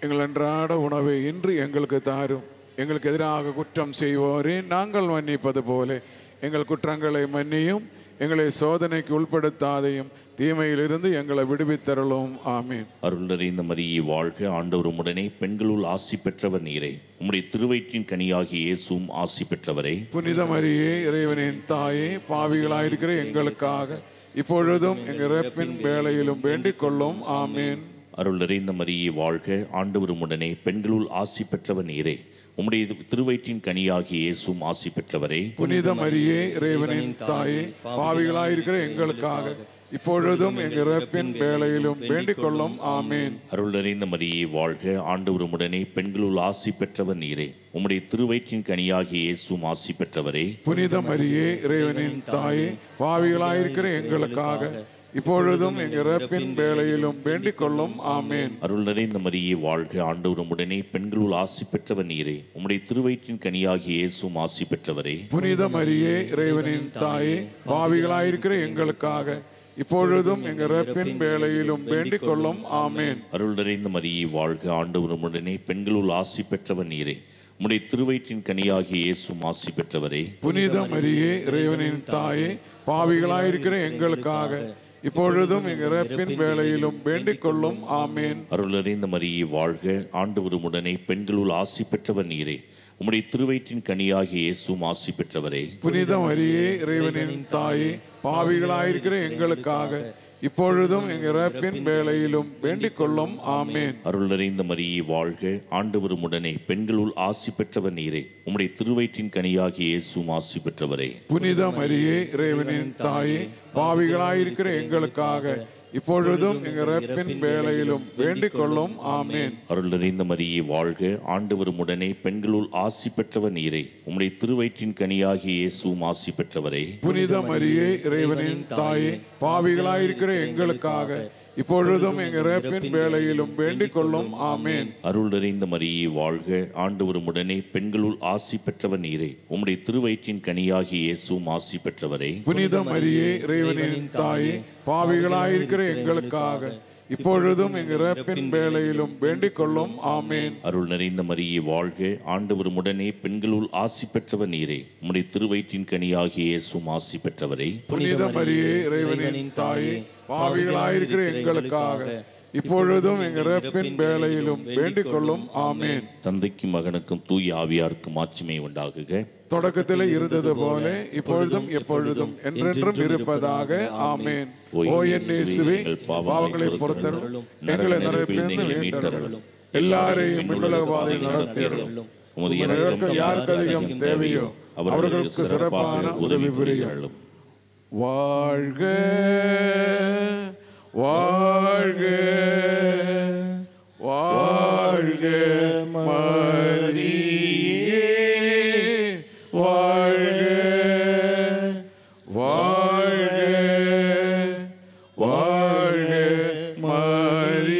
எங்கள் அன்றாட உணவை இன்று எங்களுக்கு தாரும், எங்களுக்கு எதிராக குற்றம் செய்வோரே நாங்கள் மன்னிப்பது போல எங்கள் குற்றங்களை மன்னியும், எங்களை சோதனைக்கு உட்படுத்தாதையும், தீமையிலிருந்து எங்களை விடுவித்தருளும். ஆமீன். அருள் நிறைந்த மரியே வாழ்க, ஆண்டவர் உம்முடனே, பெண்களுள் ஆசி பெற்றவர் நீரே, உம்முடைய திருவயிற்றின் கனியாகிய இயேசுவும் ஆசி பெற்றவரே. புனித மரியே, இறைவனின் தாயே, பாவிகளாயிருக்கிற எங்களுக்காக இப்பொழுதும் எங்கள் இறப்பின் வேளையிலும் வேண்டிக் கொள்ளும். ஆமீன். அருள் நிறைந்த மரியே வாழ்க, ஆண்டவர் உம்முடனே, பெண்களுள் ஆசி பெற்றவர் நீரே, உம்முடைய திருவயிற்றின் கனியாகிய இயேசுவும் ஆசி பெற்றவரே. புனித மரியே, இறைவனின் தாயே, பாவிகளாயிருக்கிற எங்களுக்காக இப்பொழுதும் எங்கள் இறப்பின் வேளையிலும் வேண்டிக் கொள்ளும். ஆமீன். அருள் நிறைந்த மரியே வாழ்க, ஆண்டவர் உம்முடனே, பெண்களுள் ஆசி பெற்றவர் நீரே, உம்முடைய திருவயிற்றின் கனியாகிய இயேசுவும் ஆசி பெற்றவரே. புனித மரியே, இறைவனின் தாயே, பாவிகளாயிருக்கிற எங்களுக்காக இப்பொழுதும் எங்கள் இறப்பின் வேளையிலும் வேண்டிக் கொள்ளும். ஆமீன். அருள் நிறைந்த மரியே வாழ்க, ஆண்டவர் உம்முடனே, பெண்களுள் ஆசி பெற்றவர் நீரே, உம்முடைய திருவயிற்றின் கனியாகிய இயேசுவும் ஆசி பெற்றவரே. புனித மரியே, இறைவனின் தாயே, பாவிகளாயிருக்கிற எங்களுக்காக இப்பொழுதும் எங்கள் இறப்பின் வேளையிலும் வேண்டிக் கொள்ளும். ஆமீன். அருள் நிறைந்த மரியே வாழ்க, ஆண்டவர் உம்முடனே, பெண்களுள் ஆசி பெற்றவர் நீரே, உம்முடைய திருவயிற்றின் கனியாகிய இயேசுவும் ஆசி பெற்றவரே. புனித மரியே, இறைவனின் தாயே, பாவிகளாயிருக்கிற எங்களுக்காக இப்பொழுதும் எங்கள் இறப்பின் வேளையிலும் வேண்டிக் கொள்ளும். ஆமீன். அருள் நிறைந்த மரியே வாழ்க, ஆண்டவர் உம்முடனே, பெண்களுள் ஆசி பெற்றவர் நீரே, உம்முடைய திருவயிற்றின் கனியாகிய இயேசுவும் ஆசி பெற்றவரே. புனித மரியே, இறைவனின் தாயே, பாவிகளாயிருக்கிற எங்களுக்காக இப்பொழுதும் எங்கள் இறப்பின் வேளையிலும் வேண்டிக் கொள்ளும். ஆமீன். அருள் நிறைந்த மரியே வாழ்க, ஆண்டவர் உம்முடனே, பெண்களுள் ஆசி பெற்றவர் நீரே, உம்முடைய திருவயிற்றின் கனியாகிய இயேசுவும் ஆசி பெற்றவரே. புனித மரியே, இறைவனின் தாயே, பாவிகளாயிருக்கிற எங்களுக்காக இப்பொழுதும் எங்கள் இறப்பின் வேளையிலும் வேண்டிக் கொள்ளும். ஆமேன். அருள் நிறைந்த மரியே வாழ்க, ஆண்டவர் உடனே பெண்களுள் ஆசி பெற்றவர் நீரே. உம்முடைய திருவயிற்றின் கனியாகிய இயேசுவும் ஆசி பெற்றவரே. புனித மரியே, இறைவனின் தாயே, பாவிகளாயிருக்கிற எங்களுக்காக இப்பொழுதும் எங்கள் இறப்பின் வேளையிலும் வேண்டிக் கொள்ளும். ஆமேன். அருள் நிறைந்த மரியே வாழ்க, ஆண்டவர் உடனே பெண்களுள் ஆசி பெற்றவர் நீரே. உம்முடைய திருவயிற்றின் கனியாகிய இயேசுவும் ஆசி பெற்றவரே. புனித மரியே, இறைவனின் தாயே, பாவிகளாயிருக்கிற எங்களுக்காக இப்பொழுதும் எங்கள் இறப்பின் வேளையிலும் வேண்டிக் கொள்ளும். ஆமேன். அருள் நிறைந்த மரியே வாழ்க, ஆண்டவர் உடனே பெண்களுள் ஆசி பெற்றவர் நீரே. உம்முடைய திருவயிற்றின் கனியாகிய இயேசுவும் ஆசி பெற்றவரே. புனித மரியே, இறைவனின் தாயே, பாவிகளாயிருக்கிற எங்களுக்காக இப்பொழுதும் எங்கள் இறப்பின் வேளையிலும் வேண்டிக் கொள்ளும். ஆமேன். தந்தைக்கும் மகனுக்கும் தூய ஆவியாருக்கும் மாட்சிமை உண்டாகுக. தொடக்கத்திலே இருந்தது போல இப்பொழுதும் எப்பொழுதும் என்றென்றும் இருப்பதாக. ஆமேன். ஓ என் இயேசுவே, பாவங்களை பொறுத்தருளும், எங்களை நரகத்திலிருந்து மீட்டருளும், எல்லாரையும் விண்ணுலக பாதையில் நடத்தியருளும். யாருக்கு அதிகம் தேவையோ அவர்களுக்கு சிறப்பான உதவி புரியும். வாழ்க வாழ்க வாழ்க மரியே, வாழ்க வாழ்க வாழ்க மரியே.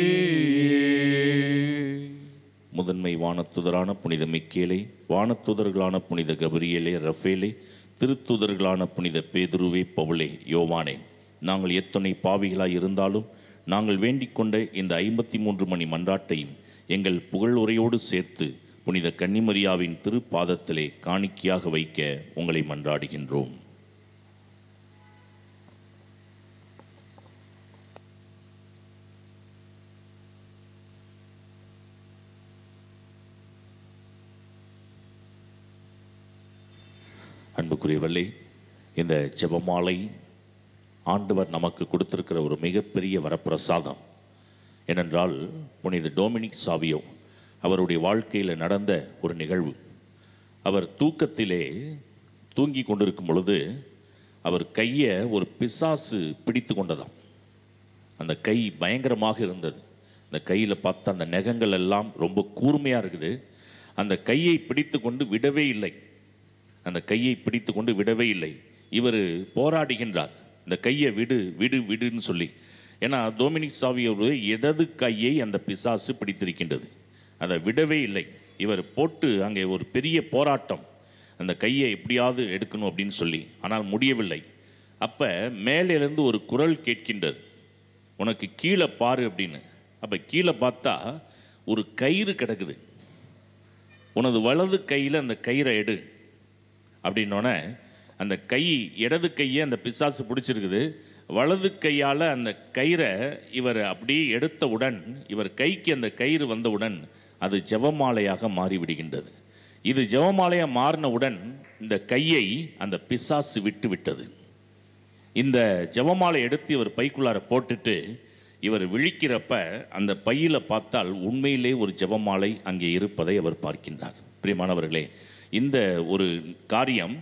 முதன்மை வானத்துதரான புனித மிக்கேலே, வானத்துதர்களான புனித கபிரியேலே, ரஃபேலே, திருத்துதர்களான புனித பேதுருவே, பவுலே, யோவானே, நாங்கள் எத்தனை பாவிகளாய் இருந்தாலும் நாங்கள் வேண்டிக் கொண்ட இந்த 53 மணி மன்றாட்டையும் எங்கள் புகழுரையோடு சேர்த்து புனித கன்னிமரியாவின் திருப்பாதத்திலே காணிக்கையாக வைக்க உங்களை மன்றாடுகின்றோம். அன்புக்குரியவர்களே, இந்த ஜெபமாலை ஆண்டவர் நமக்கு கொடுத்திருக்கிற ஒரு மிகப்பெரிய வரப்பிரசாதம். ஏனென்றால் புனித டொமினிக் சாவியோ அவருடைய வாழ்க்கையில் நடந்த ஒரு நிகழ்வு. அவர் தூக்கத்திலே தூங்கி கொண்டிருக்கும் பொழுது அவர் கையை ஒரு பிசாசு பிடித்து கொண்டதாம். அந்த கை பயங்கரமாக இருந்தது. அந்த கையில் பார்த்த அந்த நகங்கள் எல்லாம் ரொம்ப கூர்மையாக இருக்குது. அந்த கையை பிடித்து கொண்டு விடவே இல்லை. அந்த கையை பிடித்து கொண்டு விடவே இல்லை. இவர் போராடுகின்றார், இந்த கையை விடு விடு விடுன்னு சொல்லி. ஏன்னா டொமினிக் சாவியோட இடது கையை அந்த பிசாசு பிடித்திருக்கின்றது. அதை விடவே இல்லை. இவர் போட்டு அங்கே ஒரு பெரிய போராட்டம், அந்த கையை எப்படியாவது எடுக்கணும் அப்படின்னு சொல்லி. ஆனால் முடியவில்லை. அப்போ மேலிருந்து ஒரு குரல் கேட்கின்றது, உனக்கு கீழே பாரு அப்படின்னு. அப்போ கீழே பார்த்தா ஒரு கயிறு கிடக்குது. உனது வலது கையில் அந்த கயிறை எடு அப்படின்னோடனே அந்த கை, இடது கையை அந்த பிசாசு பிடிச்சிருக்குது. வலது கையால் அந்த கயிறை இவர் அப்படியே எடுத்தவுடன், இவர் கைக்கு அந்த கயிறு வந்தவுடன் அது ஜெபமாலையாக மாறிவிடுகின்றது. இது ஜெபமாலையாக மாறினவுடன் இந்த கையை அந்த பிசாசு விட்டு விட்டது. இந்த ஜெபமாலை எடுத்து இவர் பைக்குள்ளார போட்டுட்டு இவர் விழிக்கிறப்ப அந்த பையில் பார்த்தால் உண்மையிலே ஒரு ஜெபமாலை அங்கே இருப்பதை அவர் பார்க்கின்றார். பிரியமானவர்களே, இந்த ஒரு காரியம்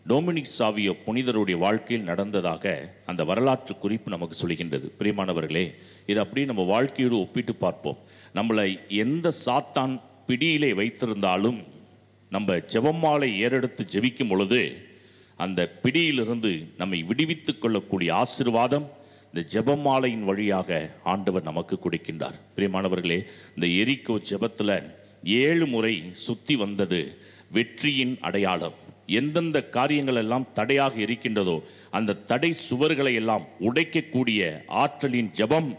டொமினிக் சாவியோ புனிதருடைய வாழ்க்கையில் நடந்ததாக அந்த வரலாற்று குறிப்பு நமக்கு சொல்கின்றது. பிரியமானவர்களே, இது அப்படியே நம்ம வாழ்க்கையோடு ஒப்பிட்டு பார்ப்போம். நம்மளை எந்த சாத்தான் பிடியிலே வைத்திருந்தாலும் நம்ம ஜெபமாலை ஏறெடுத்து ஜெபிக்கும் பொழுது அந்த பிடியிலிருந்து நம்மை விடுவித்து கொள்ளக்கூடிய ஆசீர்வாதம் இந்த ஜெபமாலையின் வழியாக ஆண்டவர் நமக்கு கொடுக்கின்றார். பிரியமானவர்களே, இந்த எரிக்கோ ஜெபத்தில் 7 முறை சுற்றி வந்தது வெற்றியின் அடையாளம். எந்தெந்த காரியங்கள் எல்லாம் தடையாக இருக்கின்றதோ அந்த தடை சுவர்களை எல்லாம் உடைக்கக்கூடிய ஆற்றலின் ஜெபம்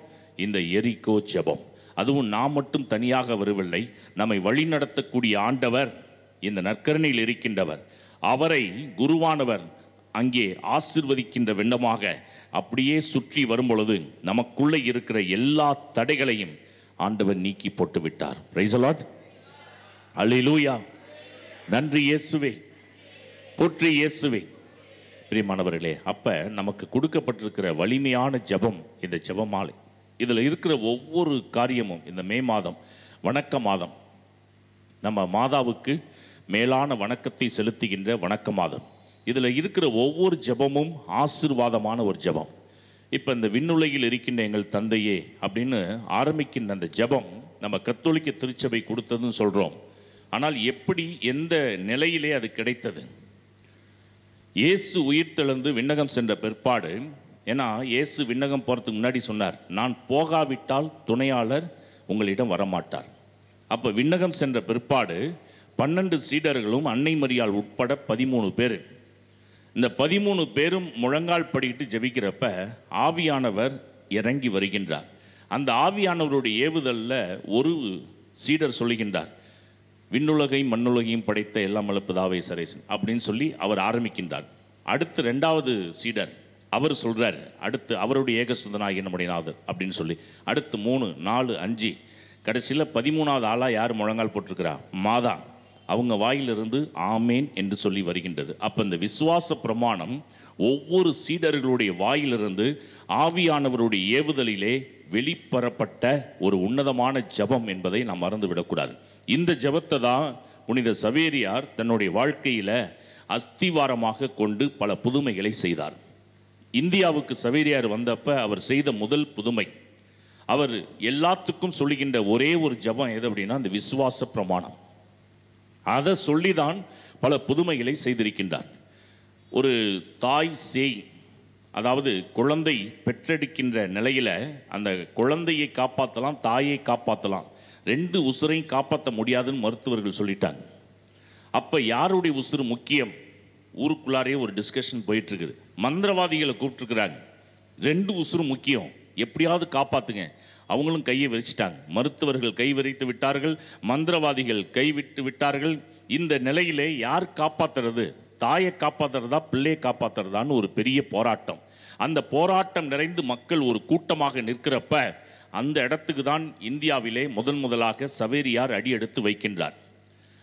இந்த எரிக்கோ ஜெபம். அதுவும் நாம் மட்டும் தனியாக வரவில்லை, நம்மை வழிநடத்தக்கூடிய ஆண்டவர் இந்த நற்கருணையில் இருக்கின்றவர். அவரை குருவானவர் அங்கே ஆசிர்வதிக்கின்ற விண்ணமாக அப்படியே சுற்றி வரும் பொழுது நமக்குள்ளே இருக்கிற எல்லா தடைகளையும் ஆண்டவர் நீக்கி போட்டு விட்டார். Praise the lord. அல்லேலூயா. நன்றி இயேசுவே, போற்றி இயேசுவே. பிரியமானவர்களே, அப்போ நமக்கு கொடுக்கப்பட்டிருக்கிற வலிமையான ஜெபம் இந்த ஜெபமாலை. இதில் இருக்கிற ஒவ்வொரு காரியமும் இந்த மே மாதம் வணக்க மாதம், நம்ம மாதாவுக்கு மேலான வணக்கத்தை செலுத்துகின்ற வணக்க மாதம். இதில் இருக்கிற ஒவ்வொரு ஜெபமும் ஆசீர்வாதமான ஒரு ஜெபம். இப்போ இந்த விண்ணுலகில் இருக்கின்ற எங்கள் தந்தையே அப்படின்னு ஆரம்பிக்கின்ற அந்த ஜெபம் நம்ம கத்தோலிக்க திருச்சபை கொடுத்ததுன்னு சொல்கிறோம். ஆனால் எப்படி, எந்த நிலையிலே அது கிடைத்தது? இயேசு உயிர்த்தெழுந்து விண்ணகம் சென்ற பிற்பாடு, ஏன்னா இயேசு விண்ணகம் போகிறதுக்கு முன்னாடி சொன்னார், நான் போகாவிட்டால் துணையாளர் உங்களிடம் வரமாட்டார். அப்போ விண்ணகம் சென்ற பிற்பாடு 12 சீடர்களும் அன்னை மரியாள் உட்பட 13 பேர், இந்த 13 பேரும் முழங்கால் படிக்கிட்டு ஜெபிக்கிறப்ப ஆவியானவர் இறங்கி வருகின்றார். அந்த ஆவியானவருடைய ஏவுதலில் ஒரு சீடர் சொல்லுகின்றார், விண்ணுலகையும் மண்ணுலகையும் படைத்த எல்லாம் வல்லபிதாவே சரேசன் அப்படின்னு சொல்லி அவர் ஆரம்பிக்கின்றார். அடுத்து 2வது சீடர் அவர் சொல்கிறார், அடுத்து அவருடைய ஏகசுதனாகிய நம்முடைய நாதர் அப்படின்னு சொல்லி, அடுத்து 3, 4, 5, கடைசியில் 13வது ஆளாக யார் முழங்கால் போட்டிருக்கிறா? மாதா. அவங்க வாயிலிருந்து ஆமேன் என்று சொல்லி வருகின்றது. அப்போ இந்த விசுவாச பிரமாணம் ஒவ்வொரு சீடர்களுடைய வாயிலிருந்து ஆவியானவருடைய ஏவுதலிலே வெளிப்படப்பட்ட ஒரு உன்னதமான ஜெபம் என்பதை நாம் மறந்துவிடக்கூடாது. இந்த ஜெபத்தை தான் புனித சவேரியார் தன்னுடைய வாழ்க்கையில் அஸ்திவாரமாக கொண்டு பல புதுமைகளை செய்தார். இந்தியாவுக்கு சவேரியார் வந்தப்ப அவர் செய்த முதல் புதுமை, அவர் எல்லாத்துக்கும் சொல்லுகின்ற ஒரே ஒரு ஜெபம் எது அப்படின்னா அந்த விசுவாச பிரமாணம். அதை சொல்லிதான் பல புதுமைகளை செய்திருக்கின்றார். ஒரு தாய் சேய், அதாவது குழந்தை பெற்றெடுக்கின்ற நிலையில் அந்த குழந்தையை காப்பாற்றலாம், தாயை காப்பாற்றலாம், 2 உசுரையும் காப்பாற்ற முடியாதுன்னு மருத்துவர்கள் சொல்லிட்டாங்க. அப்போ யாருடைய உசுறு முக்கியம்? ஊருக்குள்ளாரே ஒரு டிஸ்கஷன் போயிட்டுருக்குது. மந்திரவாதிகளை கூப்பிட்டுருக்குறாங்க, 2 உசுறு முக்கியம், எப்படியாவது காப்பாற்றுங்க. அவங்களும் கையை விரிச்சிட்டாங்க. மருத்துவர்கள் கை விரித்து விட்டார்கள், மந்திரவாதிகள் கைவிட்டு விட்டார்கள். இந்த நிலையிலே யார் காப்பாற்றுறது? தாயை காப்பாற்றுறதா பிள்ளையை காப்பாற்றுறதான்னு ஒரு பெரிய போராட்டம். அந்த போராட்டம் நிறைந்து மக்கள் ஒரு கூட்டமாக நிற்கிறப்ப அந்த இடத்துக்கு தான் இந்தியாவிலே முதலாக சவேரியார் அடியெடுத்து வைக்கின்றார்.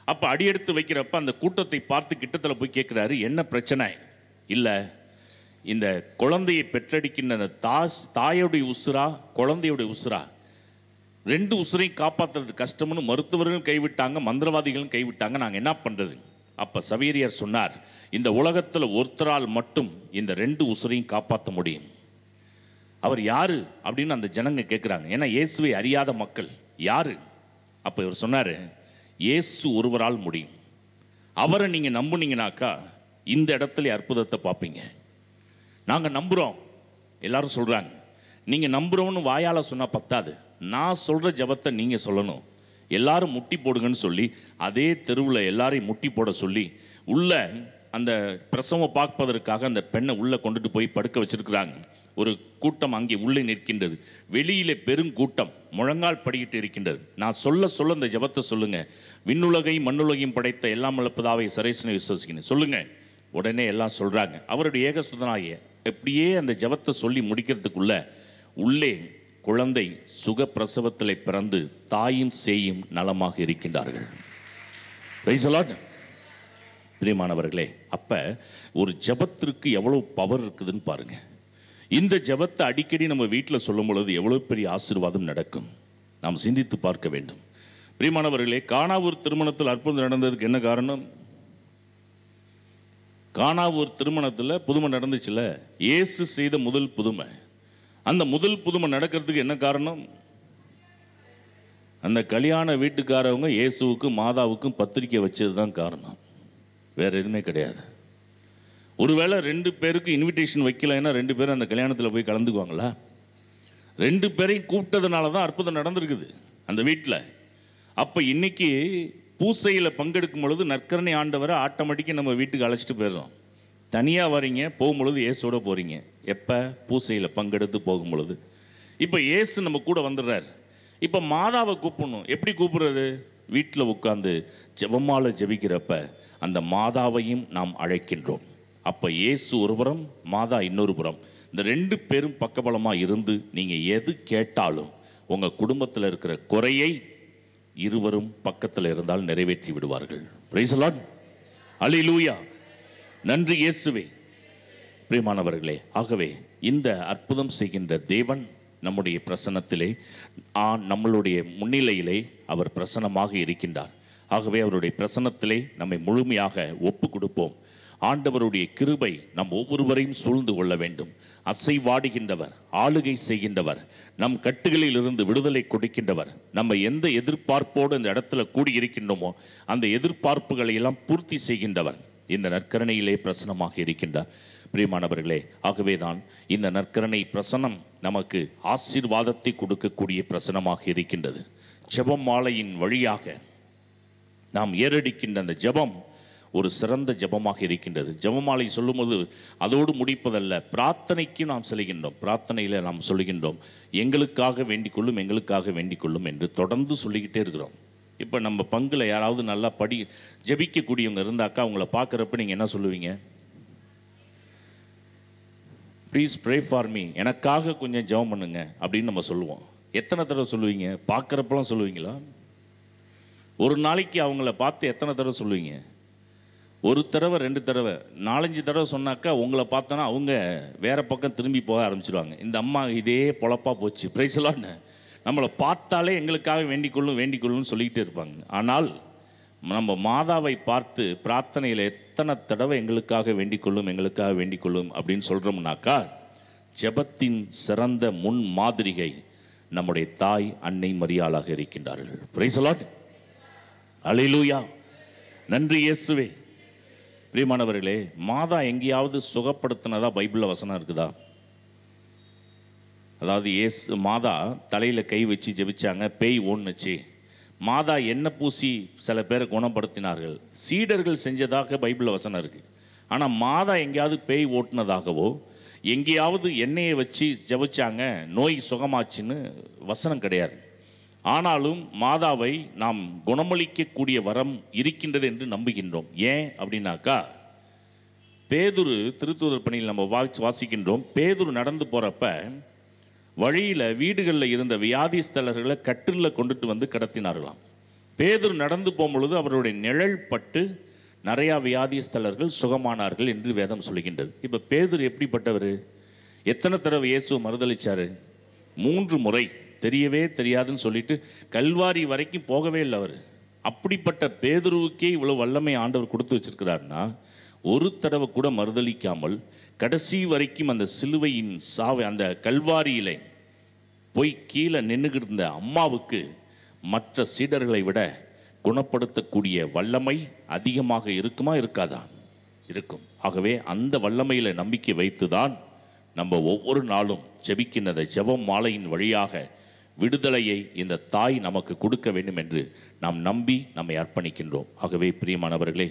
அப்போ அடியெடுத்து வைக்கிறப்ப அந்த கூட்டத்தை பார்த்து கிட்டத்தில் போய் கேட்குறாரு, என்ன பிரச்சனை? இல்லை, இந்த குழந்தையை பெற்றெடுக்கின்ற அந்த தாயோடைய உசுரா குழந்தையுடைய உசுரா, 2 உசுரையும் காப்பாற்றுறது கஷ்டம்னு மருத்துவர்களும் கைவிட்டாங்க, மந்திரவாதிகளும் கைவிட்டாங்க, நாங்கள் என்ன பண்ணுறது? அப்போ சவேரியார் சொன்னார், இந்த உலகத்தில் ஒருத்தரால் மட்டும் இந்த 2 உசுரையும் காப்பாற்ற முடியும். அவர் யாரு அப்படின்னு அந்த ஜனங்க கேட்குறாங்க. ஏன்னா இயேசுவை அறியாத மக்கள் யாரு? அப்போ இவர் சொன்னார், இயேசு ஒருவரால் முடியும். அவரை நீங்கள் நம்புனீங்கனாக்கா இந்த இடத்துல அற்புதத்தை பார்ப்பீங்க. நாங்கள் நம்புகிறோம் எல்லாரும் சொல்கிறாங்க. நீங்கள் நம்புகிறோன்னு வாயால் சொன்னால் பத்தாது, நான் சொல்கிற ஜெபத்தை நீங்கள் சொல்லணும். எல்லாரும் முட்டி போடுங்கன்னு சொல்லி அதே தெருவில் எல்லாரையும் முட்டி போட சொல்லி உள்ள அந்த பிரசவம் பார்ப்பதற்காக அந்த பெண்ணை உள்ளே கொண்டுட்டு போய் படுக்க வச்சிருக்கிறாங்க. ஒரு கூட்டம் அங்கே உள்ளே நிற்கின்றது, வெளியிலே பெருங்கூட்டம் முழங்கால் படிக்கிட்டு இருக்கின்றது. நான் சொல்ல இந்த ஜெபத்தை சொல்லுங்க, விண்ணுலகையும் மண்ணுலகையும் படைத்த எல்லாம் வல்லபிதாவே சரேசனை விசுவாசிக்கணும் சொல்லுங்க. உடனே எல்லாம் சொல்றாங்க. அவருடைய ஏகசுதனாகிய எப்படியே அந்த ஜெபத்தை சொல்லி முடிக்கிறதுக்குள்ள உள்ளே குழந்தை சுக பிரசவத்தில் பிறந்து தாயும் சேயும் நலமாக இருக்கின்றார்கள். Price the Lord. பிரியமானவர்களே, அப்ப ஒரு ஜெபத்திற்கு எவ்வளவு பவர் இருக்குதுன்னு பாருங்க. இந்த ஜெபத்தை அடிக்கடி நம்ம வீட்டில் சொல்லும் பொழுது எவ்வளவு பெரிய ஆசீர்வாதம் நடக்கும் நாம் சிந்தித்து பார்க்க வேண்டும். பிரியமானவர்களே, கானாவூர் திருமணத்தில் அற்புதம் நடந்ததுக்கு என்ன காரணம்? கானாவூர் திருமணத்தில் புதுமை நடந்துச்சுல, இயேசு செய்த முதல் புதுமை. அந்த முதல் புதுமை நடக்கிறதுக்கு என்ன காரணம்? அந்த கல்யாண வீட்டுக்காரவங்க இயேசுவுக்கும் மாதாவுக்கும் பத்திரிக்கை வச்சது தான் காரணம், வேற எதுவுமே கிடையாது. ஒருவேளை 2 பேருக்கு இன்விடேஷன் வைக்கலைன்னா 2 பேரும் அந்த கல்யாணத்தில் போய் கலந்துக்குவாங்களா? 2 பேரையும் கூப்பிட்டதுனால தான் அற்புதம் நடந்திருக்குது அந்த வீட்டில். அப்போ இன்னைக்கு பூசையில் பங்கெடுக்கும் பொழுது நற்கரணை ஆண்டவரை ஆட்டோமேட்டிக்காக நம்ம வீட்டுக்கு அழைச்சிட்டு போயிடுறோம். தனியாக வரீங்க, போகும்பொழுது இயேசோட போகிறீங்க. எப்போ? பூசையில் பங்கெடுத்து போகும் பொழுது. இப்போ இயேசு நம்ம கூட வந்துடுறார். இப்போ மாதாவை கூப்பிடணும். எப்படி கூப்பிடுறது? வீட்டில் உட்காந்து ஜெபமால ஜெபிக்கிறப்ப அந்த மாதாவையும் நாம் அழைக்கின்றோம். அப்போ இயேசு ஒரு புறம், மாதா இன்னொரு புறம். இந்த 2 பேரும் பக்கபலமாக இருந்து நீங்கள் எது கேட்டாலும் உங்கள் குடும்பத்தில் இருக்கிற குறையை இருவரும் பக்கத்தில் இருந்தால் நிறைவேற்றி விடுவார்கள். Praise the lord. அல்லேலூயா. நன்றி இயேசுவே. பிரியமானவர்களே, ஆகவே இந்த அற்புதம் செய்கின்ற தேவன் நம்முடைய பிரசன்னத்திலே, நம்மளுடைய முன்னிலையிலே அவர் பிரசன்னமாக இருக்கின்றார். ஆகவே அவருடைய பிரசன்னத்திலே நம்மை முழுமையாக ஒப்பு கொடுப்போம். ஆண்டவருடைய கிருபை நம் ஒவ்வொருவரையும் சூழ்ந்து கொள்ள வேண்டும். அசைவாடுகின்றவர், ஆளுகை செய்கின்றவர், நம் கட்டுகளில் இருந்து விடுதலை கொடுக்கின்றவர், நம்ம எந்த எதிர்பார்ப்போடு இந்த இடத்துல கூடியிருக்கின்றோமோ அந்த எதிர்பார்ப்புகளை எல்லாம் பூர்த்தி செய்கின்றவர் இந்த நற்கரணையிலே பிரசனமாக இருக்கின்றார். பிரியமானவர்களே, ஆகவேதான் இந்த நற்கரணை பிரசனம் நமக்கு ஆசீர்வாதத்தை கொடுக்கக்கூடிய பிரசனமாக இருக்கின்றது. ஜெபம் மாலையின் வழியாக நாம் ஏறடிக்கின்ற அந்த ஜெபம் ஒரு சிறந்த ஜெபமாக இருக்கின்றது. ஜெபமாலை சொல்லும்போது அதோடு முடிப்பதல்ல, பிரார்த்தனைக்கு நாம் செல்கின்றோம். பிரார்த்தனையில் நாம் சொல்லுகின்றோம், எங்களுக்காக வேண்டிக்கொள்ளும், எங்களுக்காக வேண்டிக்கொள்ளும் என்று தொடர்ந்து சொல்லிக்கிட்டே இருக்கிறோம். இப்போ நம்ம பங்கில் யாராவது நல்லா ஜெபிக்கக்கூடியவங்க இருந்தாக்கா அவங்கள பார்க்குறப்ப நீங்கள் என்ன சொல்லுவீங்க? ப்ளீஸ் ப்ரே ஃபார் மீ, எனக்காக கொஞ்சம் ஜெபம் பண்ணுங்க அப்படின்னு நம்ம சொல்லுவோம். எத்தனை தடவை சொல்லுவீங்க? பார்க்குறப்பெல்லாம் சொல்லுவீங்களா? ஒரு நாளைக்கு அவங்கள பார்த்து எத்தனை தடவை சொல்லுவீங்க? ஒரு தடவை, 2 தடவை, 4-5 தடவை சொன்னாக்கா உங்களை பார்த்தோன்னா அவங்க வேறு பக்கம் திரும்பி போக ஆரம்பிச்சிடுவாங்க. இந்த அம்மா இதே பொழப்பாக போச்சு, பிரைஸ்லான்னு நம்மளை பார்த்தாலே எங்களுக்காக வேண்டிக்கொள்ளும்னு சொல்லிக்கிட்டே இருப்பாங்க. ஆனால் நம்ம மாதாவை பார்த்து பிரார்த்தனையில் எத்தனை தடவை எங்களுக்காக வேண்டிக்கொள்ளும் அப்படின்னு சொல்கிறோம்னாக்கா, ஜெபத்தின் சிறந்த முன் மாதிரிகை நம்முடைய தாய் அன்னை மரியாளாக இருக்கின்றார்கள். பிரைஸ் தி லார்ட், அல்லேலூயா, நன்றி இயேசுவே. பிரியமானவர்களே, மாதா எங்கேயாவது சுகப்படுத்தினதா பைபிளில் வசனம் இருக்குதா? அதாவது மாதா தலையில் கை வச்சு ஜெபிச்சாங்க, பேய் ஓடுனுச்சு. மாதா எண்ணெய் பூசி சில பேரை குணப்படுத்தினார்கள். சீடர்கள் செஞ்சதாக பைபிளில் வசனம் இருக்குது. ஆனால் மாதா எங்கேயாவது பேய் ஓட்டுனதாகவோ எங்கேயாவது எண்ணெயை வச்சு ஜெபிச்சாங்க நோய் சுகமாச்சுன்னு வசனம் கிடையாது. ஆனாலும் மாதாவை நாம் குணமளிக்கக்கூடிய வரம் இருக்கின்றது என்று நம்புகின்றோம். ஏன் அப்படின்னாக்கா, பேதுரு திருத்தூதர் பணியில் நம்ம வாசிக்கின்றோம். பேதுரு நடந்து போகிறப்ப வழியில் வீடுகளில் இருந்த வியாதிஸ்தலர்களை கட்டிலில் கொண்டுட்டு வந்து கடத்தினார்களாம். பேதுரு நடந்து போகும்பொழுது அவருடைய நிழல் பட்டு நிறையா வியாதிஸ்தலர்கள் சுகமானார்கள் என்று வேதம் சொல்கின்றது. இப்போ பேதுரு எப்படிப்பட்டவர்? எத்தனை தடவை இயேசு மறுதளிச்சார்? 3 முறை. தெரியவே தெரியாதுன்னு சொல்லிட்டு கல்வாரி வரைக்கும் போகவே இல்லை அவர். அப்படிப்பட்ட பேதுருவுக்கே இவ்வளோ வல்லமை ஆண்டவர் கொடுத்து வச்சிருக்கிறாருன்னா, ஒரு தடவை கூட மறுதளிக்காமல் கடைசி வரைக்கும் அந்த சிலுவையின் அந்த கல்வாரியிலே போய் கீழே நின்றுகிட்டு இருந்த அம்மாவுக்கு மற்ற சீடர்களை விட குணப்படுத்தக்கூடிய வல்லமை அதிகமாக இருக்குமா இருக்காதா? இருக்கும். ஆகவே அந்த வல்லமையில் நம்பிக்கை வைத்துதான் நம்ம ஒவ்வொரு நாளும் ஜெபிக்கின்ற ஜெபம் மாலையின் வழியாக விடுதலையை இந்த தாய் நமக்கு கொடுக்க வேண்டும் என்று நாம் நம்பி நம்மை அர்ப்பணிக்கின்றோம். ஆகவே பிரியமானவர்களே,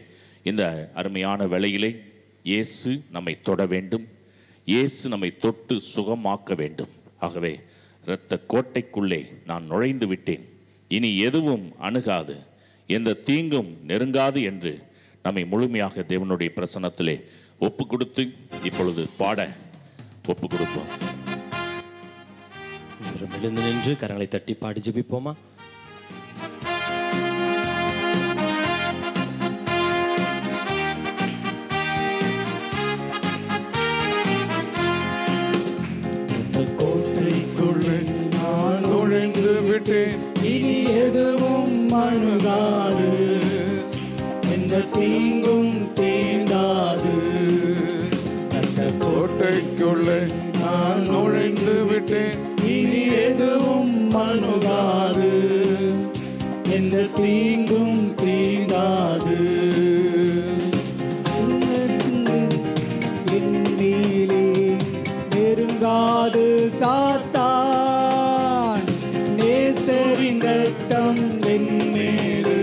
இந்த அருமையான வேளையிலே இயேசு நம்மை தொட வேண்டும், இயேசு நம்மை தொட்டு சுகமாக்க வேண்டும். ஆகவே இரத்த கோட்டைக்குள்ளே நான் நுழைந்து விட்டேன், இனி எதுவும் அணுகாது, எந்த தீங்கும் நெருங்காது என்று நம்மை முழுமையாக தேவனுடைய பிரசன்னத்திலே ஒப்பு கொடுத்து இப்பொழுது பாட ஒப்பு கொடுப்போம். எழுந்து நின்று கரங்களை தட்டி பாடி ஜெபிப்போமா? கோட்டைக்குள்ளே நான் நுழைந்து விட்டேன், இனி எதுவும் அணுகாது, எந்த தீங்கும் தீண்டாது. அந்த கோட்டைக்குள்ளே நான் நுழைந்து விட்டேன், இனி எதுவும் அணுகாது, எந்த தீங்கும் தீண்டாது. என் மேலே நெருங்காது சாத்தான், நேசரின் ரத்தம் என் மேலே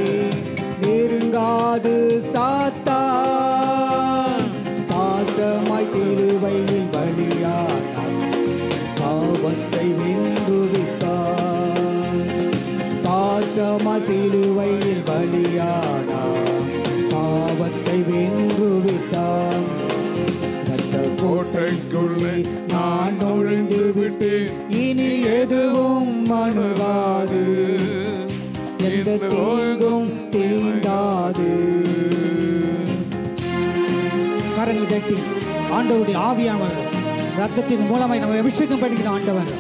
நெருங்காது சாத்தான். பாசமாய் திருவையில் பலியானான், பாவத்தை வென்றுவிட்டான். பாசமாய் சிலுவையில் பலியானான், பாவத்தை வென்றுவிட்டான். கோட்டைக்குள்ளே நான் நுழைந்து விட்டேன், இனி எதுவும் அணுகாது, எந்த தீங்கும் தீண்டாது. கரங்களை தட்டி ஆண்டவருடைய ஆவியானவர் ரத்தத்தின் மூலமாய் நம்ம அபிஷேகம் பண்ணிக்கிற ஆண்டவர்.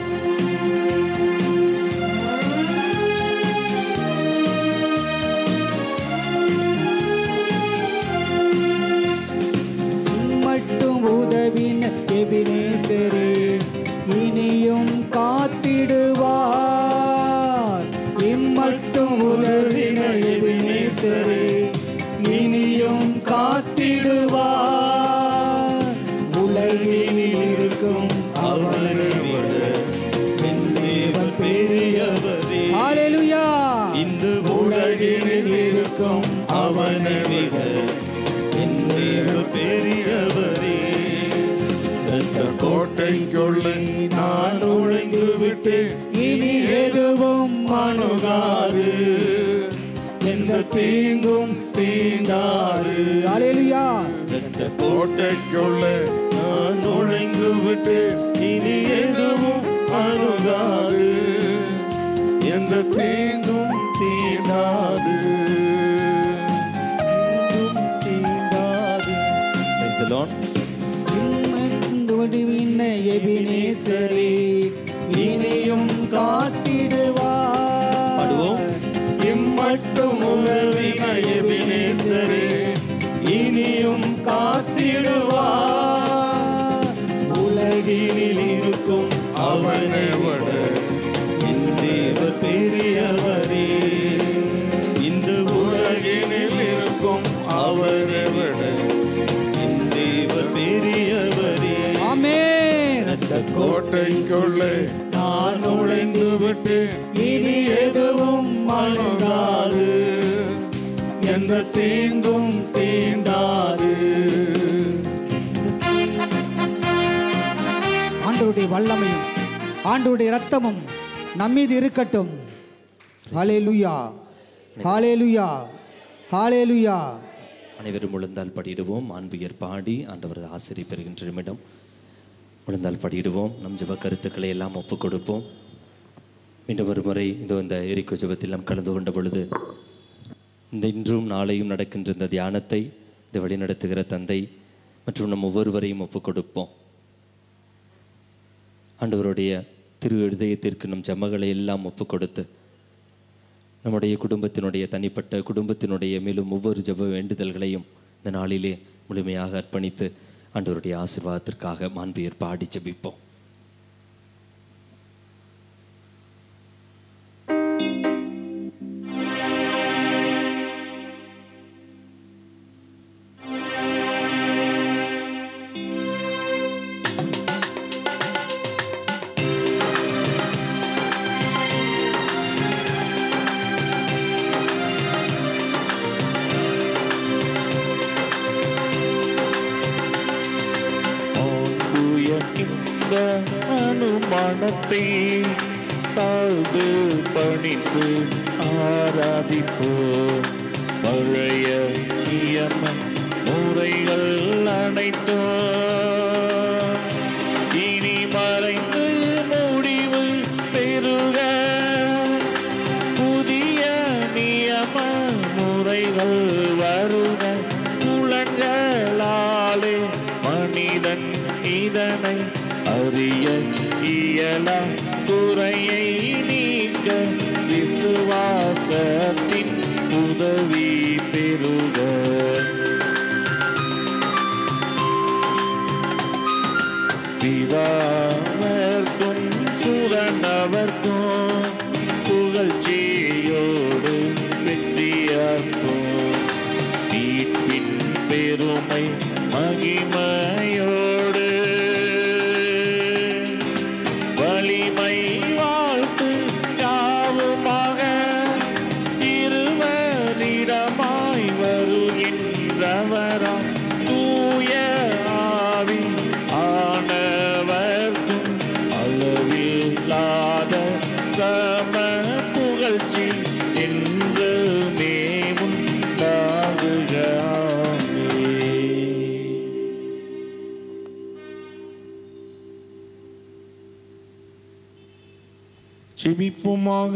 காத்திடுவார். உலகில் இருக்கும் அவரை விட என் தேவன் பெரியவரே. ஹalleluya. இந்த உலகில் இருக்கும் அவனை விட என் தேவன் பெரியவரே. அந்த கோட்டைக்குள்ளே நான் நுழைந்து விட்டேன், இனி எதுவும் அணுகாது, எந்த தீங்கும் தீண்டாது. ஹalleluya. அந்த கோட்டைக்குள்ளே நான் நுழைந்து விட்டேன், இனி எதுவும் அணுகாது, எந்த தீங்கும் தீண்டாது. Praise the Lord. எபினேசரே இனியும் காத்திடுவார். பாடுவோம். இம்மட்டும் உறவின எபினேசரே இனியும் காத்திடுவார். உலகினில் இருக்கும் அவனை விட என் தேவன் பெரியவரே. இந்த உலகினில் இருக்கும் அவனை விட என் தேவன் பெரியவரே. ஆமென். அந்த கோட்டைக்குள்ளே நான் நுழைந்து விட்டேன், இனி எதுவும் அணுகாது, எந்த தீங்கும் தீண்டாது. ஆண்டவருடைய வல்லமையும் ஆண்டவருடைய இரத்தமும் நம்மீது இருக்கட்டும். ஹalleluya. ஹalleluya. ஹalleluya. அனைவரும் முழந்தால் படியிடுவோம். ஆண்பியர் பாடி ஆண்டவரது ஆசிரியை பெறுகின்ற நிமிடம். முழந்தால் படியிடுவோம். நம் ஜெப கருத்துக்களை எல்லாம் ஒப்புக் கொடுப்போம். மீண்டும் ஒரு முறை இந்த எரிக்கோ ஜெபத்தில் நாம் கலந்து கொண்ட பொழுது இந்த இன்றும் நாளையும் நடக்கின்ற இந்த தியானத்தை இந்த வழிநடத்துகிற தந்தை மற்றும் நம் ஒவ்வொருவரையும் ஒப்புக் கொடுப்போம். ஆண்டவருடைய திரு இதயத்திற்கு நம் ஜெபங்களை எல்லாம் ஒப்புக் கொடுத்து நம்முடைய குடும்பத்தினுடைய தனிப்பட்ட குடும்பத்தினுடைய மேலும் ஒவ்வொரு ஜெப வேண்டுதல்களையும் இந்த நாளிலே முழுமையாக அர்ப்பணித்து ஆண்டவருடைய ஆசீர்வாதத்திற்காக மாண்பியர் பாடி ஜெபிப்போம். அனுமானத்தை தாழ்ந்து பணிந்து ஆராதிப்போம். பழைய நியம முறைகள் அனைத்தும் இனி மறைந்து முடிவு பெறுக. புதிய நியம முறைகள் வருக. புலன்களாலே மனிதன் இதனை அறிய இயலா. குறையை நீக்க விசுவாசத்தின் உதவி பெறுக. பிதாவர்க்கும் சுரனவர்க்கும் புகழ்ச்சியோடு வெற்றியார்க்கும் மீட்பின் பெருமை மகிமையோடு வலிமை வாழ்த்து யாவுமாக இருவரிடமாய் வருகின்றவராம் தூய ஆவி ஆனவர்க்கும் அளவில்லாத சம புகழ்ச்சி என்றுமே உண்டாகுக. செபிப்போமாக.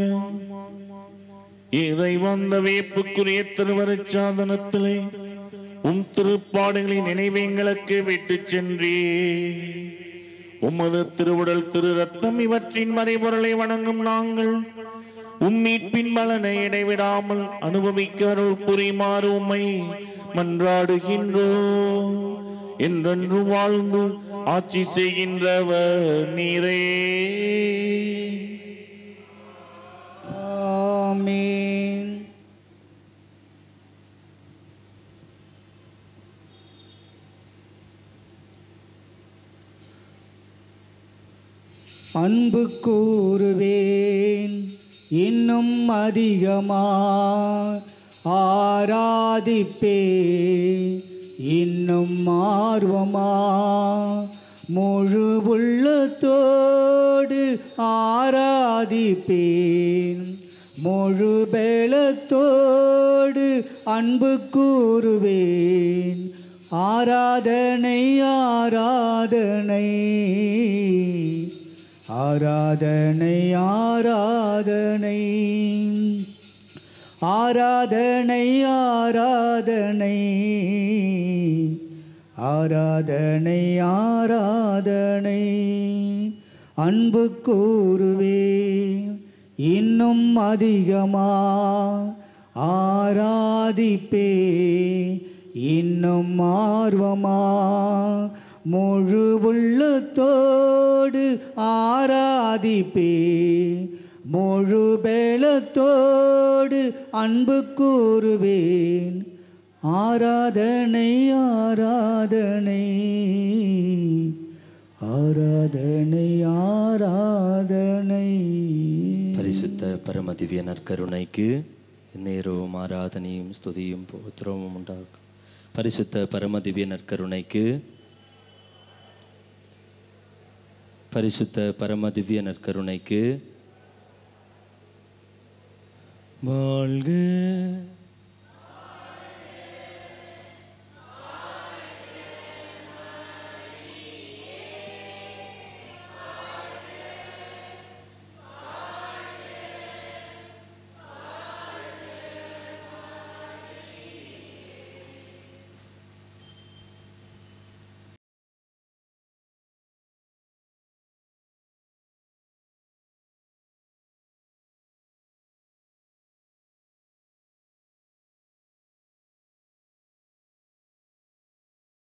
இதை வந்த வேப்புக்குரிய திருவருட் சாதனத்திலே உம் திருப்பாடுகளின் நினைவை எங்களுக்கு விட்டு சென்றே. உமது திருவுடல் திரு ரத்தம் இவற்றின் மறைபொருளை வணங்கும் நாங்கள் உம் மீட்பின் பலனை இடைவிடாமல் அனுபவிக்க அருள் புரிமாறு உம்மை மன்றாடுகின்றோம். என்றென்று வாழ்ந்து ஆட்சி செய்கின்றவர் நீரே. ஆமென். அன்பு கூறுவேன் இன்னும் அதிகமாய் ஆராதிப்பே இன்னும் ஆர்வமா முழு உள்ளத்தோடு ஆராதிப்பேன் முழு பலத்தோடு அன்பு கூறுவேன் ஆராதனை ஆராதனை ஆராதனை ஆராதனை ஆராதனை ஆராதனை ஆராதனை ஆராதனை அன்பு கூறுவேன் இன்னும் அதிகமா ஆராதிப்பே இன்னும் ஆர்வமா முழு உள்ளத்தோடு ஆராதிப்பே முழு பலத்தோடு அன்பு கூறுவேன் ஆராதனை ஆராதனை ஆராதனை ஆராதனை. பரிசுத்த பரம திவ்ய நற்கருணைக்கு நேரவும் ஆராதனையும் ஸ்துதியும் போத்திரமும் உண்டாகும். பரிசுத்த பரம திவ்ய நற்கருணைக்கு பரிசுத்த பரம திவ்ய நற்கருணைக்கு வாழ்க